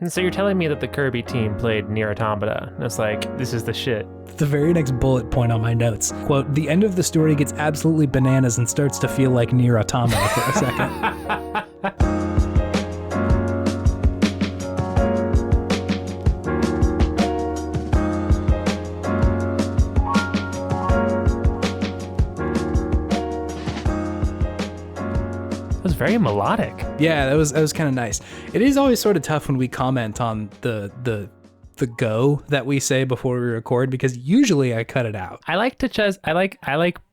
And so you're telling me that the Kirby team played Nier Automata. And it's like, this is the shit. The very next bullet point on my notes, quote, the end of the story gets absolutely bananas and starts to feel like Nier Automata for a second. Very melodic. Yeah, that was kind of nice. It is always sort of tough when we comment on the go that we say before we record, because usually I cut it out. I like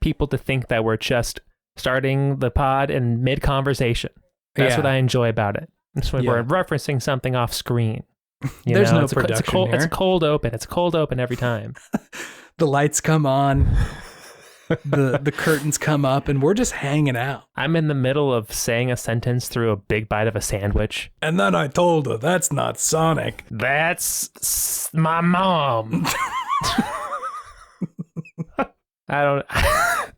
people to think that we're just starting the pod in mid conversation. That's what I enjoy about it. It's when we're referencing something off screen. There's no production here. It's cold open. It's cold open every time. The lights come on. the curtains come up and we're just hanging out. I'm in the middle of saying a sentence through a big bite of a sandwich. And then I told her, that's not Sonic. That's my mom. I don't.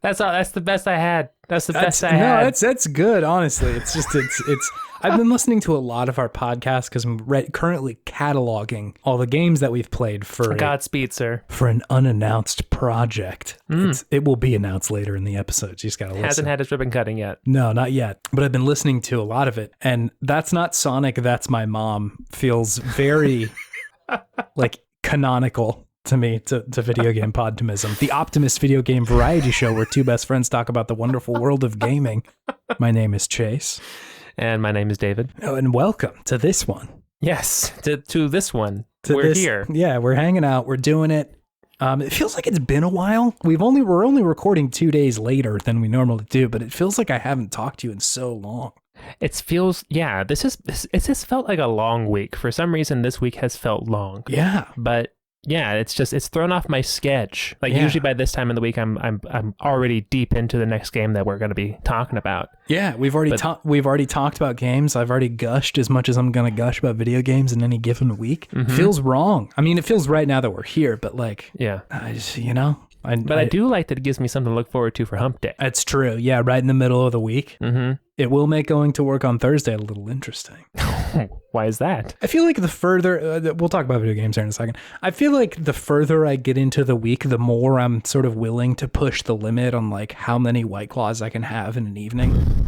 That's the best I had. That's the best I had. No, that's good. Honestly, it's just it's. I've been listening to a lot of our podcasts because I'm currently cataloging all the games that we've played for Godspeed, sir. For an unannounced project. It will be announced later in the episode. You just gotta listen. Hasn't had his ribbon cutting yet. No, not yet. But I've been listening to a lot of it, and That's Not Sonic, That's My Mom feels very like canonical to me, to video game podtimism. The Optimist video game variety show where two best friends talk about the wonderful world of gaming. My name is Chase. And my name is David. Oh, and welcome to this one. Yes, to this one. We're here. Yeah, we're hanging out. We're doing it. It feels like it's been a while. We're only recording 2 days later than we normally do, but it feels like I haven't talked to you in so long. It has felt like a long week. For some reason, this week has felt long. Yeah. But yeah, it's thrown off my sketch. Like usually by this time in the week, I'm already deep into the next game that we're going to be talking about. Yeah, we've already talked about games. I've already gushed as much as I'm going to gush about video games in any given week. Mm-hmm. Feels wrong. I mean, it feels right now that we're here, but like, yeah, I do like that it gives me something to look forward to for Hump Day. That's true. Yeah, right in the middle of the week. Mm-hmm. It will make going to work on Thursday a little interesting. Why is that? I feel like the further, we'll talk about video games here in a second. I feel like the further I get into the week, the more I'm sort of willing to push the limit on like how many White Claws I can have in an evening.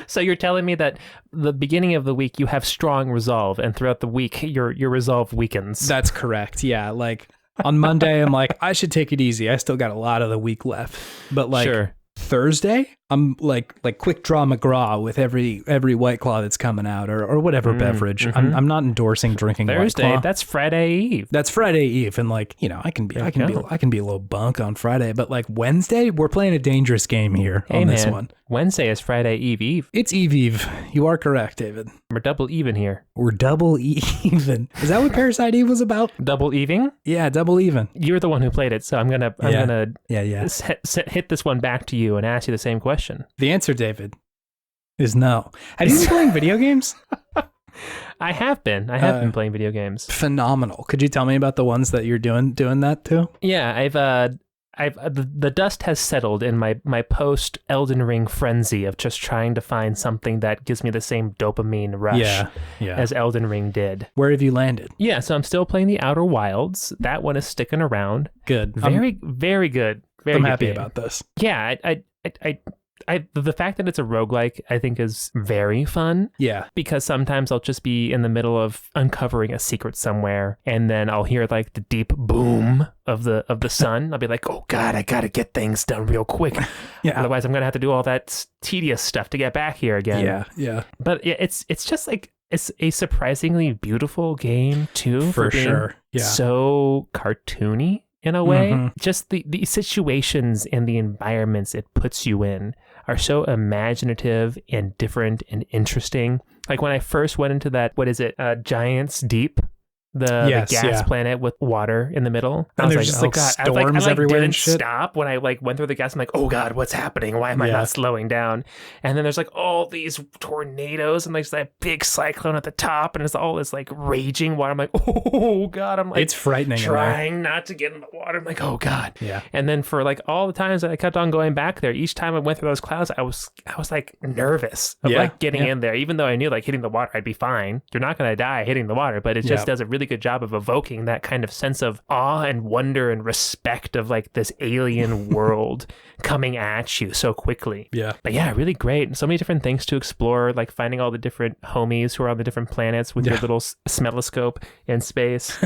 So you're telling me that the beginning of the week you have strong resolve, and throughout the week your resolve weakens. That's correct. Yeah, like on Monday I'm like, I should take it easy. I still got a lot of the week left. But like sure. Thursday, I'm like quick draw McGraw with every White Claw that's coming out or whatever beverage. Mm-hmm. I'm not endorsing drinking Thursday, White Claw. that's Friday Eve. That's Friday Eve, and like, you know, I can be a little bunk on Friday, but like Wednesday, we're playing a dangerous game here on this one. Wednesday is Friday Eve. It's Eve. You are correct, David. We're double even here. We're double even. Is that what Parasite Eve was about? Double even? Yeah, double even. You're the one who played it, so I'm gonna hit this one back to you and ask you the same question. The answer, David, is no. Have you been playing video games? I have been. I have been playing video games. Phenomenal. Could you tell me about the ones that you're doing that too? Yeah, the dust has settled in my post Elden Ring frenzy of just trying to find something that gives me the same dopamine rush as Elden Ring did. Where have you landed? Yeah, so I'm still playing the Outer Wilds. That one is sticking around. Good. Very good. I'm happy about this. Yeah, the fact that it's a roguelike, I think, is very fun. Yeah. Because sometimes I'll just be in the middle of uncovering a secret somewhere, and then I'll hear like the deep boom of the sun. I'll be like, oh God, I gotta get things done real quick. Yeah. Otherwise, I'm gonna have to do all that tedious stuff to get back here again. Yeah. Yeah. But yeah, it's just like, it's a surprisingly beautiful game too. For sure. Yeah. So cartoony in a way. Mm-hmm. Just the situations and the environments it puts you in are so imaginative and different and interesting. Like when I first went into that, Giant's Deep, the gas planet with water in the middle. And there's just like storms everywhere and shit. Stop when I like went through the gas. I'm like, oh God, what's happening? Why am I not slowing down? And then there's like all these tornadoes and there's that big cyclone at the top and it's all this like raging water. I'm like, oh God. I'm like, it's frightening. Trying not to get in the water. I'm like, oh God. Yeah. And then for like all the times that I kept on going back there, each time I went through those clouds, I was like nervous of like getting in there, even though I knew like hitting the water, I'd be fine. You're not going to die hitting the water, but it just does a really good job of evoking that kind of sense of awe and wonder and respect of like this alien world coming at you so quickly. Yeah. But yeah, really great. So many different things to explore, like finding all the different homies who are on the different planets with your little smelloscope in space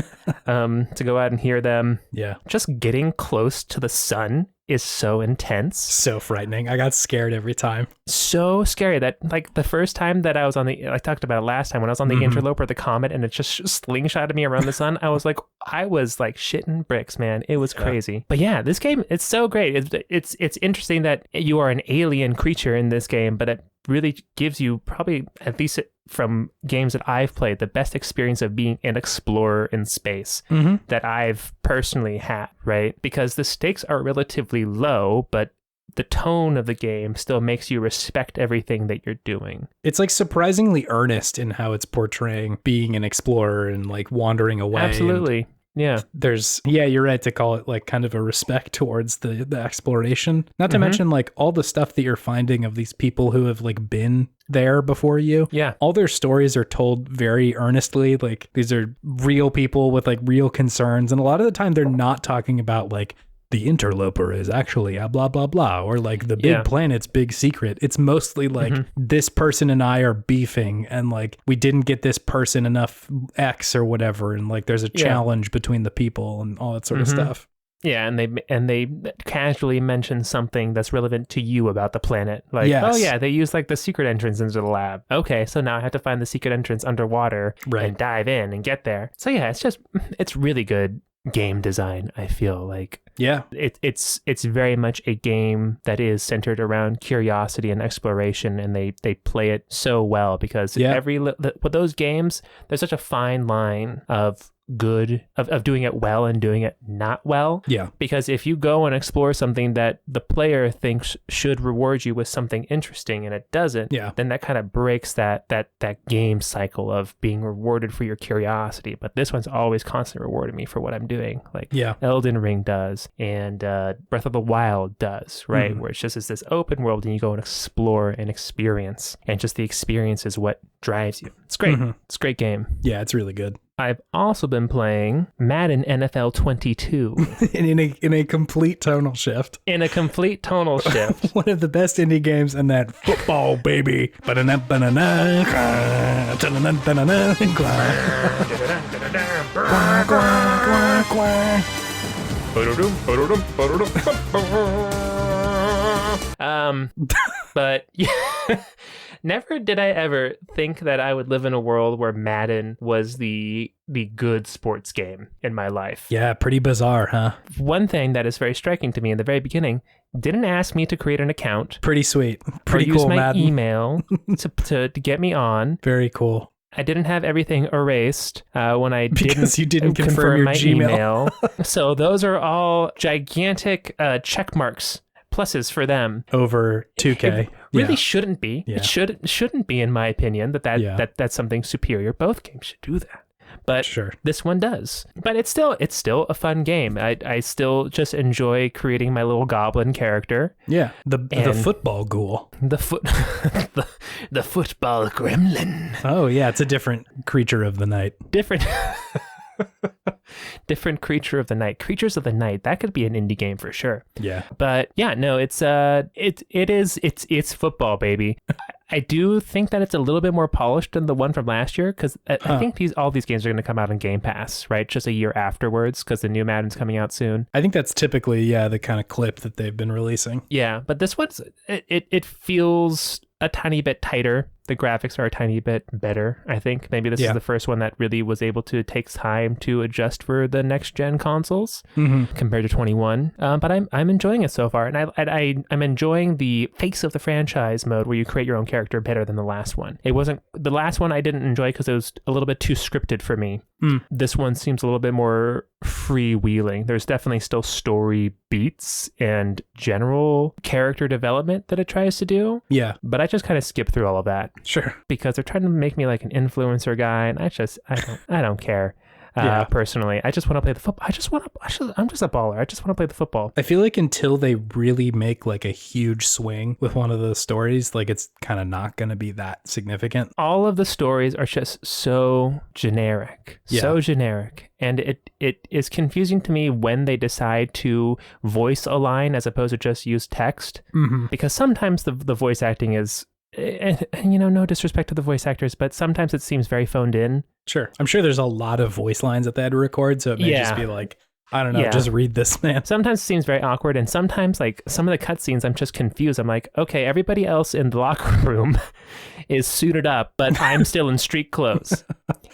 to go out and hear them. Yeah. Just getting close to the sun is so intense. So frightening. I got scared every time. So scary that like the first time that I was on I talked about it last time when I was on the interloper, the comet, and it just slingshotted me around the sun. I was like shitting bricks, man. It was crazy. But yeah, this game, it's so great. It's interesting that you are an alien creature in this game, but it really gives you probably, at least from games that I've played, the best experience of being an explorer in space that I've personally had, right? Because the stakes are relatively low, but the tone of the game still makes you respect everything that you're doing. It's like surprisingly earnest in how it's portraying being an explorer and like wandering away. Absolutely. Yeah. You're right to call it like kind of a respect towards the exploration. Not to mention like all the stuff that you're finding of these people who have like been there before you. Yeah. All their stories are told very earnestly. Like these are real people with like real concerns. And a lot of the time they're not talking about like the interloper is actually a blah, blah, blah, or like the big planet's big secret. It's mostly like this person and I are beefing and like we didn't get this person enough X or whatever. And like there's a challenge between the people and all that sort of stuff. Yeah, and they casually mention something that's relevant to you about the planet. Like, oh yeah, they use like the secret entrance into the lab. Okay, so now I have to find the secret entrance underwater and dive in and get there. So yeah, it's really good game design, I feel like. Yeah. It's very much a game that is centered around curiosity and exploration, and they play it so well because with those games, there's such a fine line of good of doing it well and doing it not well. Yeah. Because if you go and explore something that the player thinks should reward you with something interesting and it doesn't, then that kind of breaks that game cycle of being rewarded for your curiosity. But this one's always constantly rewarding me for what I'm doing. Like Elden Ring does and Breath of the Wild does, right? Where it's just this open world and you go and explore and experience, and just the experience is what drives you. It's great. It's a great game. Yeah, it's really good. I've also been playing Madden NFL 22. in a complete tonal shift. In a complete tonal shift. One of the best indie games in that football, baby. But yeah. Never did I ever think that I would live in a world where Madden was the good sports game in my life. Yeah, pretty bizarre, huh? One thing that is very striking to me in the very beginning, didn't ask me to create an account. Pretty sweet. Pretty or cool, use my Madden. email to get me on. Very cool. I didn't have everything erased when I because you didn't confirm your my Gmail. email. So those are all gigantic check marks. Pluses for them over 2K. It really shouldn't be. Yeah. It shouldn't be, in my opinion, that's something superior. Both games should do that, but this one does. But it's still a fun game. I still just enjoy creating my little goblin character. Yeah, the football ghoul. The football gremlin. Oh yeah, it's a different creature of the night. Different creature of the night. Creatures of the Night. That could be an indie game for sure. Yeah. But yeah, no, it's football, baby. I do think that it's a little bit more polished than the one from last year because I think all these games are going to come out on Game Pass, right? Just a year afterwards because the new Madden's coming out soon. I think that's typically the kind of clip that they've been releasing. Yeah, but this one's it feels a tiny bit tighter The graphics are a tiny bit better, I think. Maybe this is the first one that really was able to take time to adjust for the next gen consoles compared to 21. But I'm enjoying it so far, and I'm enjoying the face of the franchise mode where you create your own character better than the last one. It wasn't the last one I didn't enjoy because it was a little bit too scripted for me. This one seems a little bit more freewheeling. There's definitely still story beats and general character development that it tries to do. Yeah. But I just kind of skip through all of that. Sure. Because they're trying to make me like an influencer guy, and I don't care. Personally, I just want to play the football. I'm just a baller. I just want to play the football. I feel like until they really make like a huge swing with one of those stories, like it's kind of not going to be that significant. All of the stories are just so generic, and it is confusing to me when they decide to voice a line as opposed to just use text, because sometimes the voice acting is. And no disrespect to the voice actors, but sometimes it seems very phoned in. Sure. I'm sure there's a lot of voice lines that they had to record, so it may just be like, I don't know, just read this, man. Sometimes it seems very awkward, and sometimes, like, some of the cutscenes, I'm just confused. I'm like, okay, everybody else in the locker room is suited up, but I'm still in street clothes.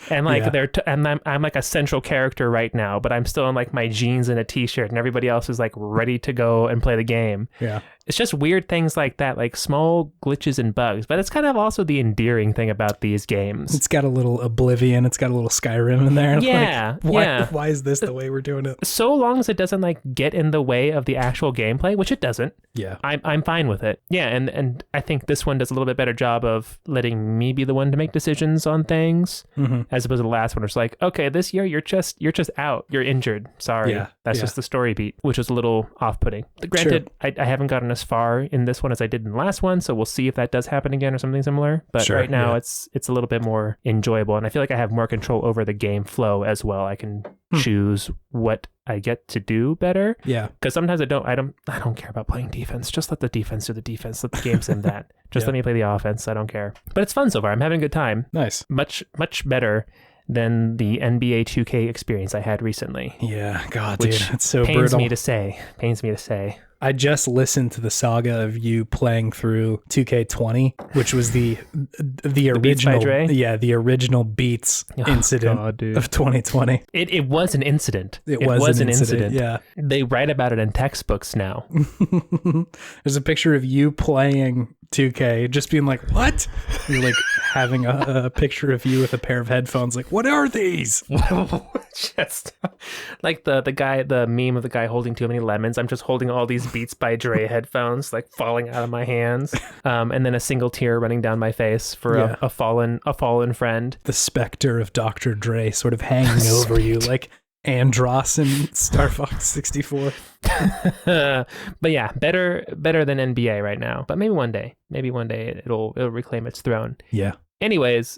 And, like, I'm like a central character right now, but I'm still in, like, my jeans and a t-shirt, and everybody else is, like, ready to go and play the game. Yeah. It's just weird things like that, like small glitches and bugs. But it's kind of also the endearing thing about these games. It's got a little Oblivion. It's got a little Skyrim in there. Yeah. Like, why is this the way we're doing it? So long as it doesn't like get in the way of the actual gameplay, which it doesn't. Yeah. I'm fine with it. Yeah, and I think this one does a little bit better job of letting me be the one to make decisions on things, as opposed to the last one, where it's like, okay, this year you're just out. You're injured. Sorry. Yeah. That's just the story beat, which was a little off-putting. Granted, I haven't gotten as far in this one as I did in the last one, so we'll see if that does happen again or something similar. But right now it's a little bit more enjoyable, and I feel like I have more control over the game flow as well. I can choose what I get to do better. Yeah. Because sometimes I don't care about playing defense. Just let the defense do the defense. Let the game sim that. Just let me play the offense. I don't care. But it's fun so far. I'm having a good time. Nice. Much better than the NBA 2K experience I had recently. Yeah, God, dude, it's so pains brutal. Pains me to say. I just listened to the saga of you playing through 2K20, which was the original, the original Beats incident of 2020. It was an incident. It was an incident. Yeah, they write about it in textbooks now. There's a picture of you playing 2K, just being like, "What?" You're like having a picture of you with a pair of headphones. Like, what are these? Just like the meme of the guy holding too many lemons. I'm just holding all these Beats by Dre headphones, like falling out of my hands, and then a single tear running down my face for a fallen friend. The specter of Dr. Dre sort of hanging over you, like Andross in Star Fox 64. But yeah, better than NBA right now. But maybe one day it'll reclaim its throne. Yeah. Anyways,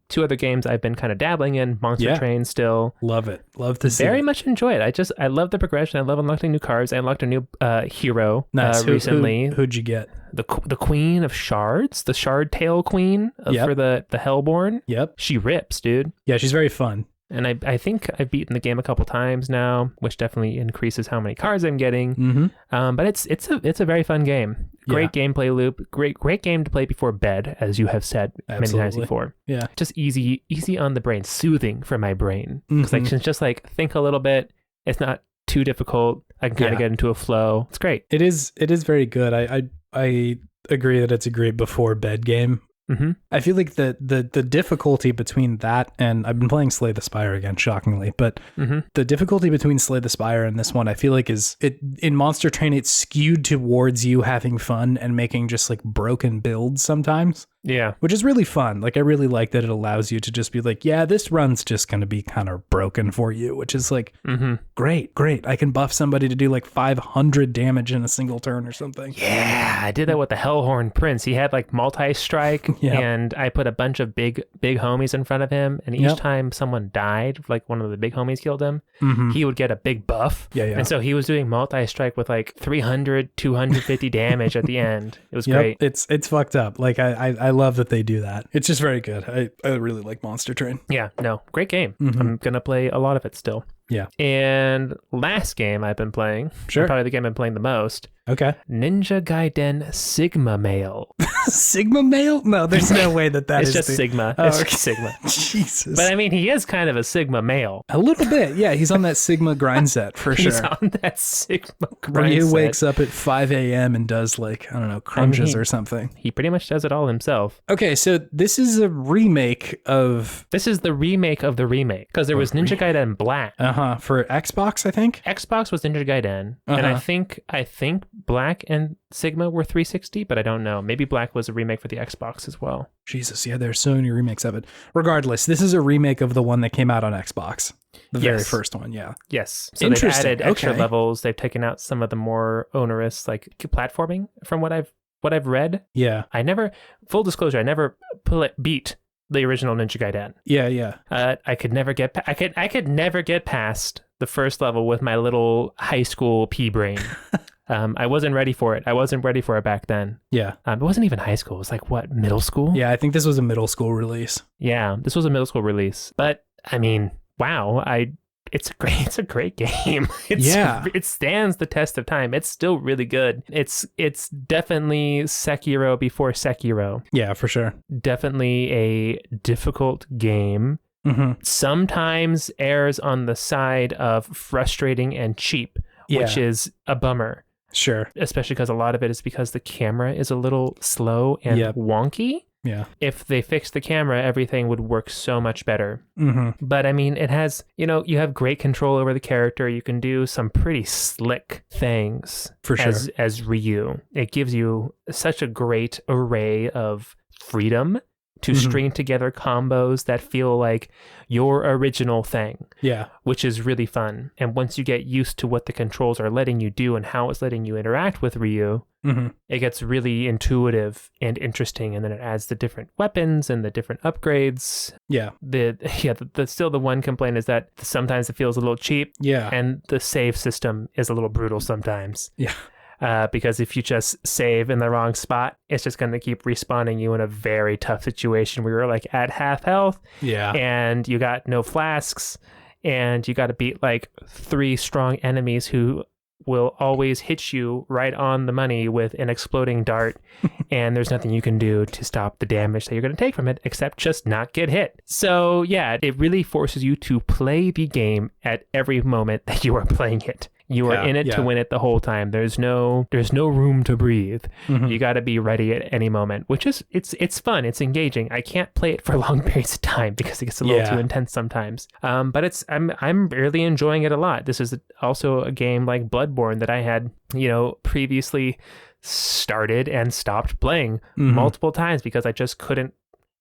two other games I've been kind of dabbling in. Monster Train still. Love it. Love to see Very much enjoy it. I love the progression. I love unlocking new cards. I unlocked a new hero recently. Who'd you get? The Queen of Shards, the Shard Tail Queen for the Hellborn. Yep. She rips, dude. Yeah, she's very fun. And I think I've beaten the game a couple times now, which definitely increases how many cards I'm getting. But it's a very fun game. Great gameplay loop. Great game to play before bed, as you have said many times before. Yeah. Just easy on the brain, soothing for my brain. Because I can just like think a little bit. It's not too difficult. I can kind of get into a flow. It's great. It is very good. I agree that it's a great before bed game. I feel like the difficulty between that and I've been playing Slay the Spire again, shockingly, but the difficulty between Slay the Spire and this one, I feel like in Monster Train, it's skewed towards you having fun and making just like broken builds sometimes. Yeah. Which is really fun. Like, I really like that it allows you to just be like, yeah, this run's just going to be kind of broken for you, which is like, great. I can buff somebody to do like 500 damage in a single turn or something. Yeah, I did that with the Hellhorn Prince. He had like multi-strike and I put a bunch of big homies in front of him. And each time someone died, like one of the big homies killed him, he would get a big buff. Yeah. And so he was doing multi-strike with like 300, 250 damage at the end. It was great. It's fucked up. Like, I love that they do that. It's just very good. I really like Monster Train. Yeah, no, great game. I'm going to play a lot of it still. Yeah. And last game I've been playing, Sure. probably the game I'm playing the most, Okay. Ninja Gaiden Sigma Male. Sigma male? No, there's no way that It's is just the... Sigma. Oh, It's okay. just Sigma. Jesus. But I mean, he is kind of a Sigma male. A little bit. Yeah, he's on that Sigma grind set for He's sure. on that Sigma Where grind he set. wakes up at 5 a.m. and does like, I don't know, crunches or something. He pretty much does it all himself. Okay, so this is a remake of... This is the remake of the remake, because there was Ninja Gaiden Black. for Xbox, I think. Xbox was Ninja Gaiden, and I think Black and Sigma were 360, but I don't know. Maybe Black was a remake for the Xbox as well. Jesus, yeah, there's so many remakes of it. Regardless, this is a remake of the one that came out on Xbox. The very first one, yeah. Yes. So they've added extra levels. They've taken out some of the more onerous, like, platforming from what I've read. Yeah. Full disclosure, I never beat the original Ninja Gaiden. Yeah. I could never get I could never get past the first level with my little high school pea brain. I wasn't ready for it. I wasn't ready for it back then. Yeah. It wasn't even high school. It was like, what, middle school? Yeah, I think this was a middle school release. Yeah, this was a middle school release. But I mean, wow, it's a great game. It stands the test of time. It's still really good. It's definitely Sekiro before Sekiro. Yeah, for sure. Definitely a difficult game. Mm-hmm. Sometimes errs on the side of frustrating and cheap, which is a bummer. Sure. Especially because a lot of it is because the camera is a little slow and wonky. Yeah. If they fixed the camera, everything would work so much better. Mm-hmm. But I mean, it has, you have great control over the character. You can do some pretty slick things for sure. As Ryu. It gives you such a great array of freedom to string together combos that feel like your original thing. Yeah. Which is really fun. And once you get used to what the controls are letting you do and how it's letting you interact with Ryu, it gets really intuitive and interesting. And then it adds the different weapons and the different upgrades. Yeah. Still the one complaint is that sometimes it feels a little cheap. Yeah. And the save system is a little brutal sometimes. Yeah. Because if you just save in the wrong spot, it's just going to keep respawning you in a very tough situation where you're like at half health. Yeah. And you got no flasks, and you got to beat like 3 strong enemies who will always hit you right on the money with an exploding dart. And there's nothing you can do to stop the damage that you're going to take from it except just not get hit. So yeah, it really forces you to play the game at every moment that you are playing it. You are in it to win it the whole time. There's no room to breathe. You got to be ready at any moment, which is it's fun. It's engaging. I can't play it for long periods of time because it gets a little too intense sometimes. But I'm really enjoying it a lot. This is also a game like Bloodborne that I had, previously started and stopped playing multiple times because I just couldn't,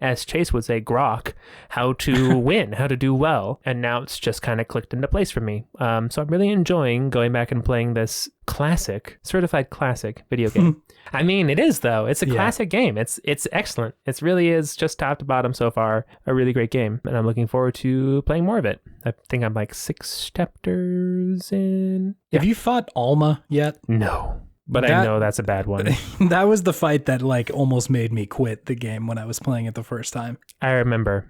as Chase would say, grok how to win, how to do well. And now it's just kind of clicked into place for me. So I'm really enjoying going back and playing this certified classic video game. I mean, it is, though. It's a classic game. It's excellent. It really is, just top to bottom so far, a really great game. And I'm looking forward to playing more of it. I think I'm like 6 chapters in. Have you fought Alma yet? No. But I know that's a bad one. That was the fight that like almost made me quit the game when I was playing it the first time. I remember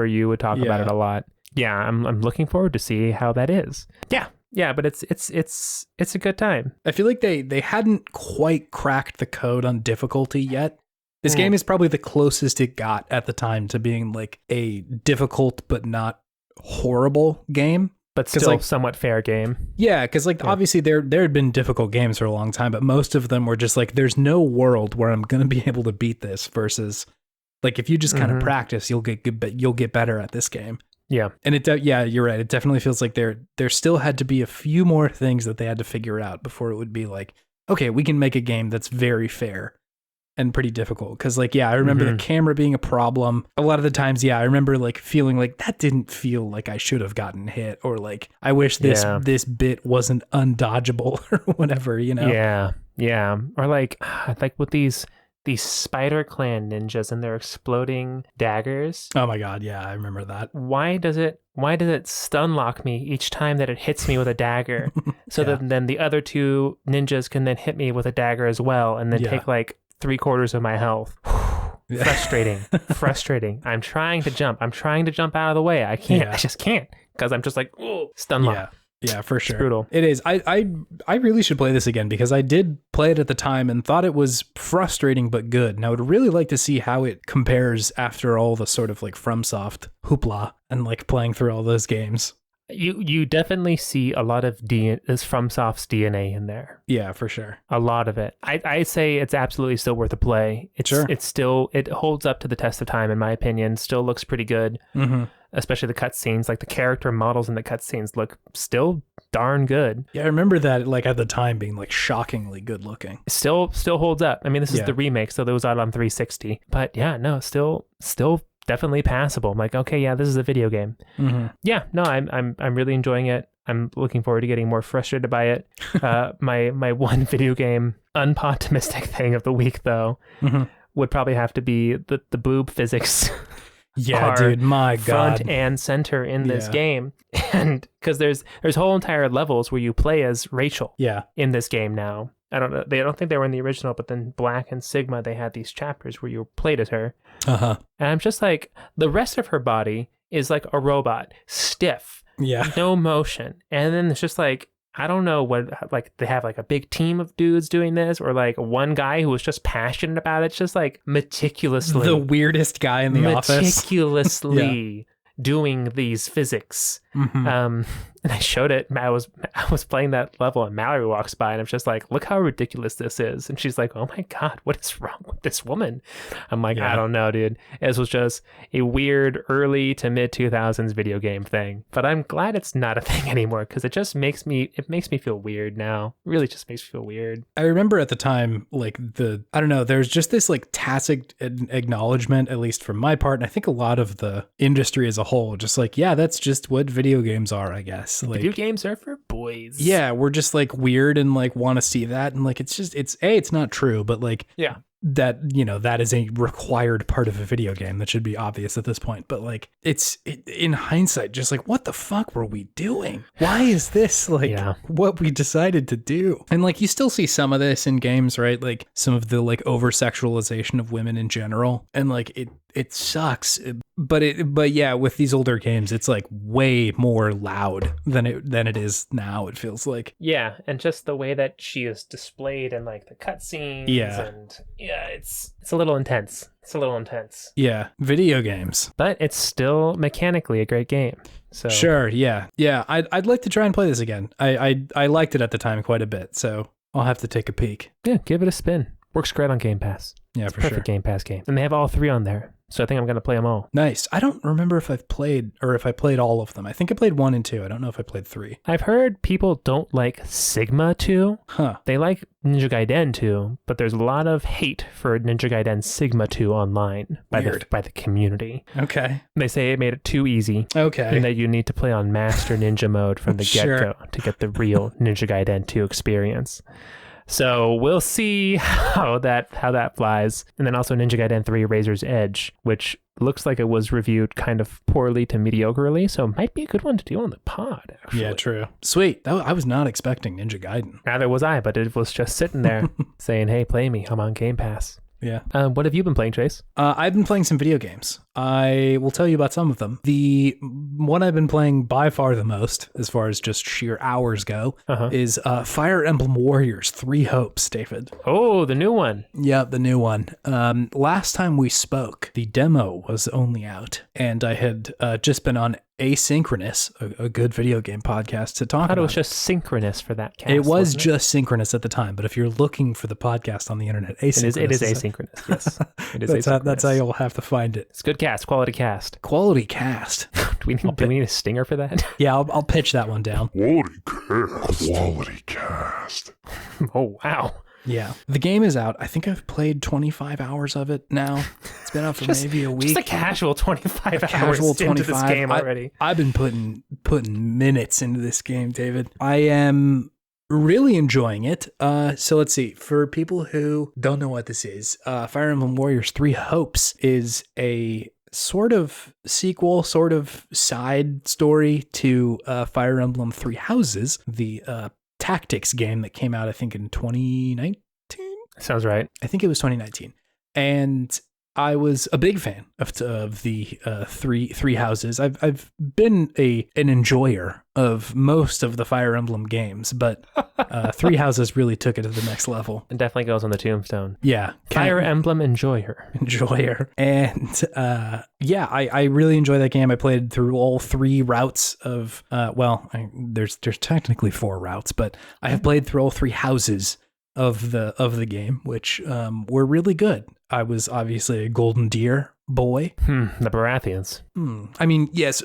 you would talk about it a lot. Yeah, I'm looking forward to see how that is. Yeah, but it's a good time. I feel like they hadn't quite cracked the code on difficulty yet. This game is probably the closest it got at the time to being like a difficult but not horrible game. But still somewhat fair game. Yeah, because obviously there had been difficult games for a long time, but most of them were just like, there's no world where I'm going to be able to beat this versus like if you just kind of practice, you'll get better at this game. Yeah. And you're right. It definitely feels like there still had to be a few more things that they had to figure out before it would be like, okay, we can make a game that's very fair and pretty difficult. Because I remember the camera being a problem a lot of the times. I remember like feeling like that didn't feel like I should have gotten hit, or like I wish this bit wasn't undodgeable or whatever, Yeah. Or like with these Spider Clan ninjas and their exploding daggers. Oh my god, yeah, I remember that. Why does it stun lock me each time that it hits me with a dagger? So that then the other 2 ninjas can then hit me with a dagger as well, and then take like 3/4 of my health. Frustrating. I'm trying to jump out of the way. I can't. I just can't. because I'm just like, oh, stun lock. Yeah, for sure. It's brutal. It is. I really should play this again because I did play it at the time and thought it was frustrating but good. And I would really like to see how it compares after all the sort of like FromSoft hoopla and like playing through all those games. You definitely see a lot of FromSoft's DNA in there. Yeah, for sure. A lot of it. I say it's absolutely still worth a play. It holds up to the test of time, in my opinion. Still looks pretty good. Mm-hmm. Especially the cutscenes, like the character models in the cutscenes look still darn good. Yeah, I remember that like at the time being like shockingly good looking. Still holds up. I mean, this is the remake, so that was out on 360. But yeah, no, still definitely passable. I'm like, okay, yeah, this is a video game. Mm-hmm. Yeah, no, I'm really enjoying it. I'm looking forward to getting more frustrated by it. My one video game unpodtimistic thing of the week though would probably have to be the boob physics. Yeah, dude, my God. Front and center in this game. And because there's whole entire levels where you play as Rachel in this game now. I don't know. I don't think they were in the original, but then Black and Sigma, they had these chapters where you played as her. Uh-huh. And I'm just like, the rest of her body is like a robot, stiff, no motion. And then it's just like, I don't know what, like they have like a big team of dudes doing this or like one guy who was just passionate about it. It's just like meticulously. The weirdest guy in the office. Meticulously doing these physics. Mm-hmm. And I showed it. I was playing that level and Mallory walks by and I'm just like, look how ridiculous this is. And she's like, oh my God, what is wrong with this woman? I'm like, I don't know, dude. This was just a weird early to mid 2000s video game thing. But I'm glad it's not a thing anymore because it just makes me feel weird now. It really just makes me feel weird. I remember at the time, like I don't know, there's just this like tacit acknowledgement, at least from my part. And I think a lot of the industry as a whole, just like, yeah, that's just what video games are, I guess. Like, video games are for boys. Yeah, we're just like weird and like want to see that. And like, it's not true, but like, that, you know, that is a required part of a video game that should be obvious at this point. But like, in hindsight, just like, what the fuck were we doing? Why is this like what we decided to do? And like, you still see some of this in games, right? Like some of the like over sexualization of women in general. And like, it sucks. But yeah, with these older games, it's like way more loud than it is now. It feels like. Yeah, and just the way that she is displayed in like the cutscenes. Yeah, and it's a little intense. Yeah, video games, but it's still mechanically a great game. So sure, yeah. I'd like to try and play this again. I liked it at the time quite a bit, so I'll have to take a peek. Yeah, give it a spin. Works great on Game Pass. Yeah, it's for sure. Perfect Game Pass game, and they have all three on there. So I think I'm going to play them all. Nice. I don't remember if I played all of them. I think I played 1 and 2. I don't know if I played 3. I've heard people don't like Sigma 2. Huh. They like Ninja Gaiden 2, but there's a lot of hate for Ninja Gaiden Sigma 2 online by the community. Okay. They say it made it too easy. Okay. And that you need to play on Master Ninja mode from the get-go to get the real Ninja Gaiden 2 experience. So we'll see how that flies. And then also Ninja Gaiden 3 Razor's Edge, which looks like it was reviewed kind of poorly to mediocrely. So it might be a good one to do on the pod, actually. Yeah, true. Sweet. I was not expecting Ninja Gaiden. Neither was I, but it was just sitting there saying, hey, play me. I'm on Game Pass. Yeah. What have you been playing, Chase? I've been playing some video games. I will tell you about some of them. The one I've been playing by far the most, as far as just sheer hours go, is Fire Emblem Warriors 3 Hopes, David. Oh, the new one. Yeah, the new one. Last time we spoke, the demo was only out, and I had just been on Asynchronous, a good video game podcast to talk about. It was just synchronous for that cast. It was just synchronous at the time, but if you're looking for the podcast on the internet, asynchronous. It is asynchronous, yes. It is asynchronous. That's how you'll have to find it. It's good cast, quality cast. Quality cast. Do we need a stinger for that? Yeah, I'll pitch that one down. Quality cast. Oh, wow. Yeah. The game is out. I think I've played 25 hours of it now. It's been out for maybe a week. Just a casual 25 hours into this game already. I've been putting minutes into this game, David. I am really enjoying it. So let's see. For people who don't know what this is, Fire Emblem Warriors 3 Hopes is a sort of sequel, sort of side story to Fire Emblem 3 Houses, the tactics game that came out, I think, in 2019. Sounds right. I think it was 2019. And I was a big fan of the three houses. I've been an enjoyer of most of the Fire Emblem games, but Three Houses really took it to the next level. It definitely goes on the tombstone. Yeah. Fire Emblem enjoyer. And I really enjoy that game. I played through all 3 routes of, there's technically 4 routes, but I have played through all 3 houses of the game, which were really good. I was obviously a Golden Deer boy. The Baratheons. I mean, yes,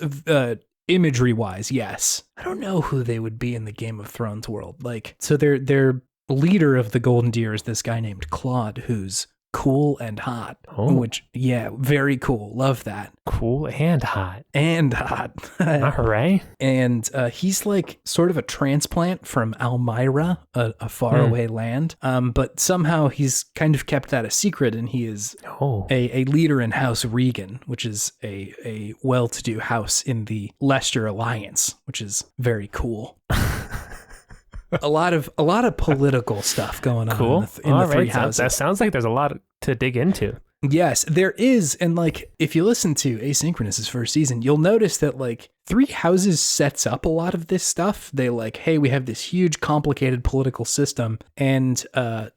imagery wise, yes. I don't know who they would be in the Game of Thrones world. Like, so their leader of the Golden Deer is this guy named Claude, who's cool and hot. Which, yeah, very cool. Love that. Cool and hot. All right. And he's like sort of a transplant from Almyra, a faraway land. But somehow he's kind of kept that a secret, and he is a leader in House Regan, which is a well-to-do house in the Leicester Alliance, which is very cool. a lot of political stuff going on in the 3 houses. That sounds like there's a lot to dig into. Yes, there is. And like, if you listen to Asynchronous's first season, you'll notice that like 3 houses sets up a lot of this stuff. They like, hey, we have this huge complicated political system. And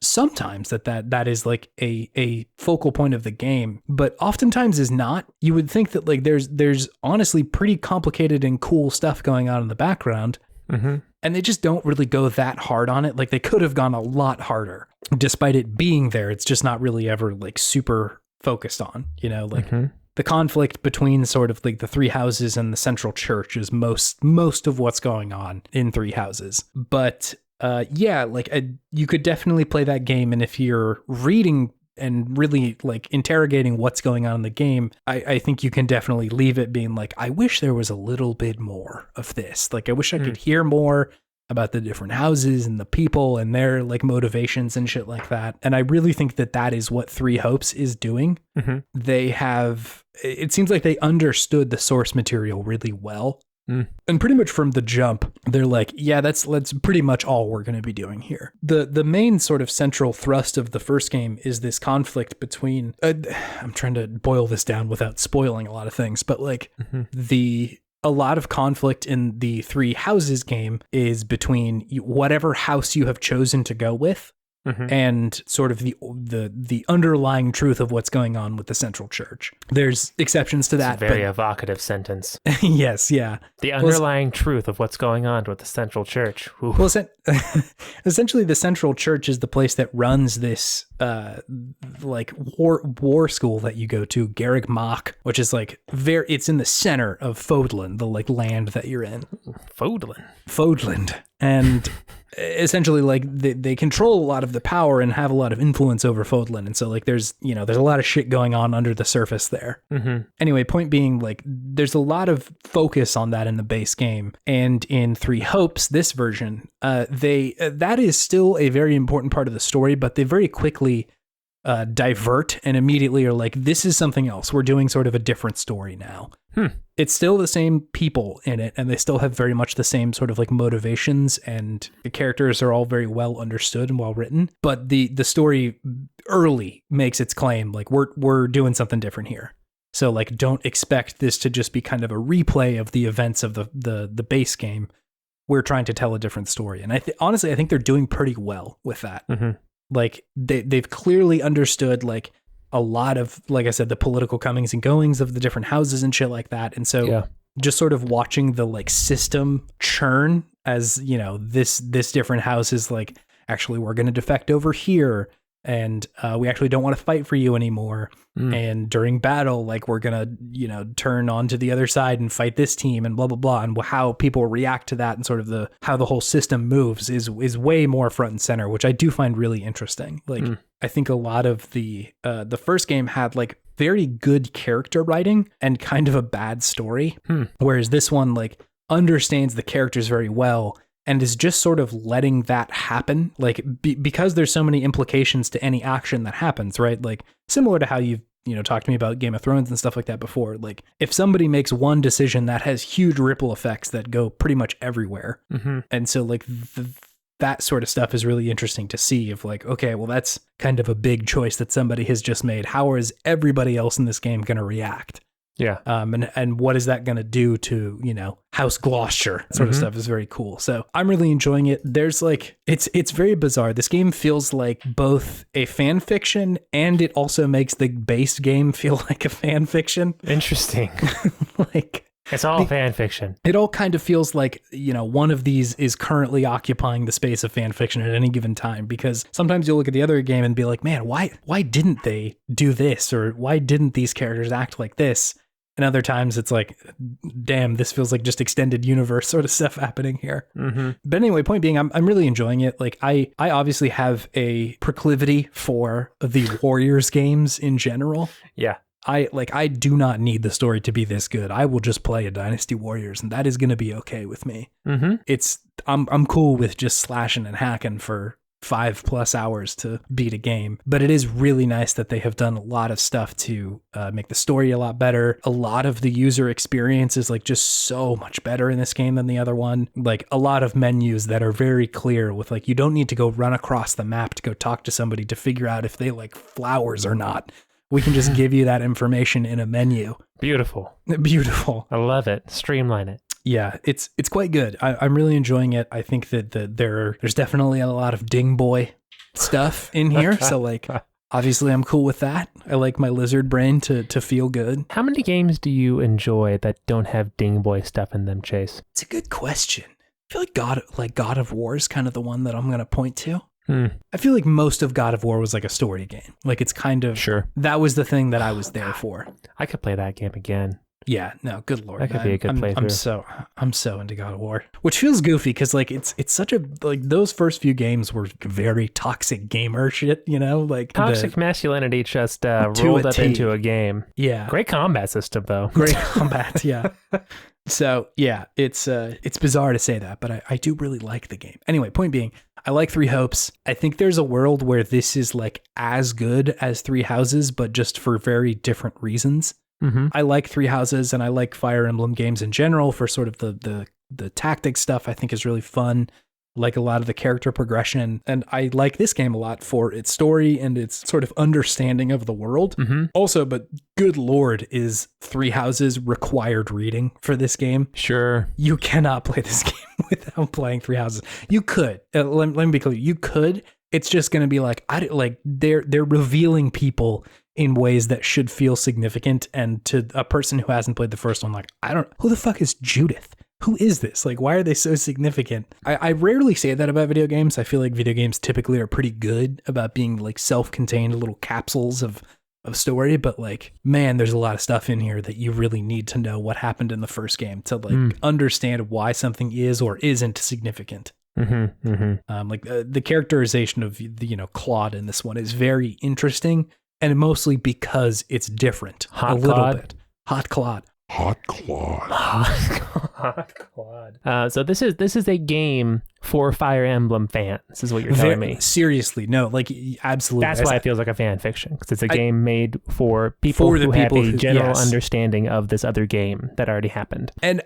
sometimes that is like a focal point of the game, but oftentimes is not. You would think that like there's honestly pretty complicated and cool stuff going on in the background. Mm-hmm. And they just don't really go that hard on it. Like, they could have gone a lot harder. Despite it being there, it's just not really ever like super focused on, you know, like the conflict between sort of like the 3 houses and the central church is most of what's going on in 3 houses. But you could definitely play that game. And if you're reading and really like interrogating what's going on in the game, I think you can definitely leave it being like, I wish there was a little bit more of this. Like, I wish I could hear more about the different houses and the people and their like motivations and shit like that. And I really think that is what 3 Hopes is doing. It seems like they understood the source material really well. And pretty much from the jump, they're like, yeah, that's pretty much all we're going to be doing here. The main sort of central thrust of the first game is this conflict between, I'm trying to boil this down without spoiling a lot of things, but like a lot of conflict in the 3 houses game is between whatever house you have chosen to go with and sort of the underlying truth of what's going on with the central church. There's exceptions to that. It's a very evocative sentence. Yes, yeah. The underlying truth of what's going on with the central church. Ooh. Well, essentially, the central church is the place that runs this like war school that you go to, Garreg Mach, which is like it's in the center of Fodlan, the like land that you're in. Fodland. And essentially, like, they control a lot of the power and have a lot of influence over Fodlan. And so like there's a lot of shit going on under the surface there. Anyway, point being, like, there's a lot of focus on that in the base game. And in 3 Hopes, this version, that is still a very important part of the story, but they very quickly divert and immediately are like, this is something else. We're doing sort of a different story now. It's still the same people in it, and they still have very much the same sort of like motivations, and the characters are all very well understood and well written. But the story early makes its claim, like, we're doing something different here. So like, don't expect this to just be kind of a replay of the events of the base game. We're trying to tell a different story, and honestly, I think they're doing pretty well with that. Like, they've clearly understood like a lot of, like I said, the political comings and goings of the different houses and shit like that. And so just sort of watching the like system churn as, you know, this different house is like, actually, we're going to defect over here. And we actually don't want to fight for you anymore. And during battle, like, we're going to, you know, turn on to the other side and fight this team and blah, blah, blah. And how people react to that and sort of how the whole system moves is way more front and center, which I do find really interesting. Like, I think a lot of the first game had like very good character writing and kind of a bad story. Whereas this one like understands the characters very well and is just sort of letting that happen, like, because there's so many implications to any action that happens, right? Like, similar to how you've, you know, talked to me about Game of Thrones and stuff like that before. Like, if somebody makes one decision, that has huge ripple effects that go pretty much everywhere. And so like that sort of stuff is really interesting to see of like, okay, well, that's kind of a big choice that somebody has just made. How is everybody else in this game going to react? Yeah. And what is that going to do to, House Gloucester? That sort of stuff is very cool. So I'm really enjoying it. There's like, it's very bizarre. This game feels like both a fan fiction and it also makes the base game feel like a fan fiction. Interesting. Like, it's all fan fiction. It all kind of feels like, one of these is currently occupying the space of fan fiction at any given time, because sometimes you'll look at the other game and be like, man, why didn't they do this? Or why didn't these characters act like this? And other times it's like, damn, this feels like just extended universe sort of stuff happening here. Mm-hmm. But anyway, point being, I'm really enjoying it. Like I obviously have a proclivity for the Warriors games in general. Yeah. I do not need the story to be this good. I will just play a Dynasty Warriors, and that is going to be okay with me. Mm-hmm. I'm cool with just slashing and hacking for 5+ hours to beat a game. But it is really nice that they have done a lot of stuff to make the story a lot better. A lot of the user experience is like just so much better in this game than the other one. Like a lot of menus that are very clear with like, you don't need to go run across the map to go talk to somebody to figure out if they like flowers or not. We can just give you that information in a menu. Beautiful. Beautiful. I love it. Streamline it. Yeah, it's quite good. I'm really enjoying it. I think that there's definitely a lot of ding boy stuff in here. So like, obviously I'm cool with that. I like my lizard brain to feel good. How many games do you enjoy that don't have ding boy stuff in them, Chase? It's a good question. I feel like God of War is kind of the one that I'm going to point to. I feel like most of God of War was like a story game. Like it's kind of, sure, that was the thing that I was there for. I could play that game again. Yeah, no, good Lord. That could be a good playthrough. I'm so into God of War, which feels goofy because like it's such a, like those first few games were very toxic gamer shit, like toxic masculinity just rolled up into a game. Yeah. Great combat system though. Great combat. Yeah. So yeah, it's bizarre to say that, but I do really like the game. Anyway, point being, I like Three Hopes. I think there's a world where this is like as good as Three Houses, but just for very different reasons. Mm-hmm. I like Three Houses and I like Fire Emblem games in general for sort of the tactics stuff. I think is really fun. Like a lot of the character progression. And I like this game a lot for its story and its sort of understanding of the world. Mm-hmm. Also, but good Lord, is Three Houses required reading for this game? Sure. You cannot play this game without playing Three Houses. You could. Let me be clear. You could. It's just going to be like, they're revealing people in ways that should feel significant. And to a person who hasn't played the first one, like, who the fuck is Judith? Who is this? Like, why are they so significant? I rarely say that about video games. I feel like video games typically are pretty good about being like self-contained little capsules of story, but like, man, there's a lot of stuff in here that you really need to know what happened in the first game to like understand why something is or isn't significant. Mm-hmm, mm-hmm. Like the characterization of Claude in this one is very interesting, and mostly because it's different. Hot a little Claude? bit. Hot Claude. Hot Claude. Hot Claude. So this is a game for Fire Emblem fans, is what you're telling me. Seriously, no, like absolutely. That's why it feels like a fan fiction, because it's a game made for people who have a general understanding of this other game that already happened. And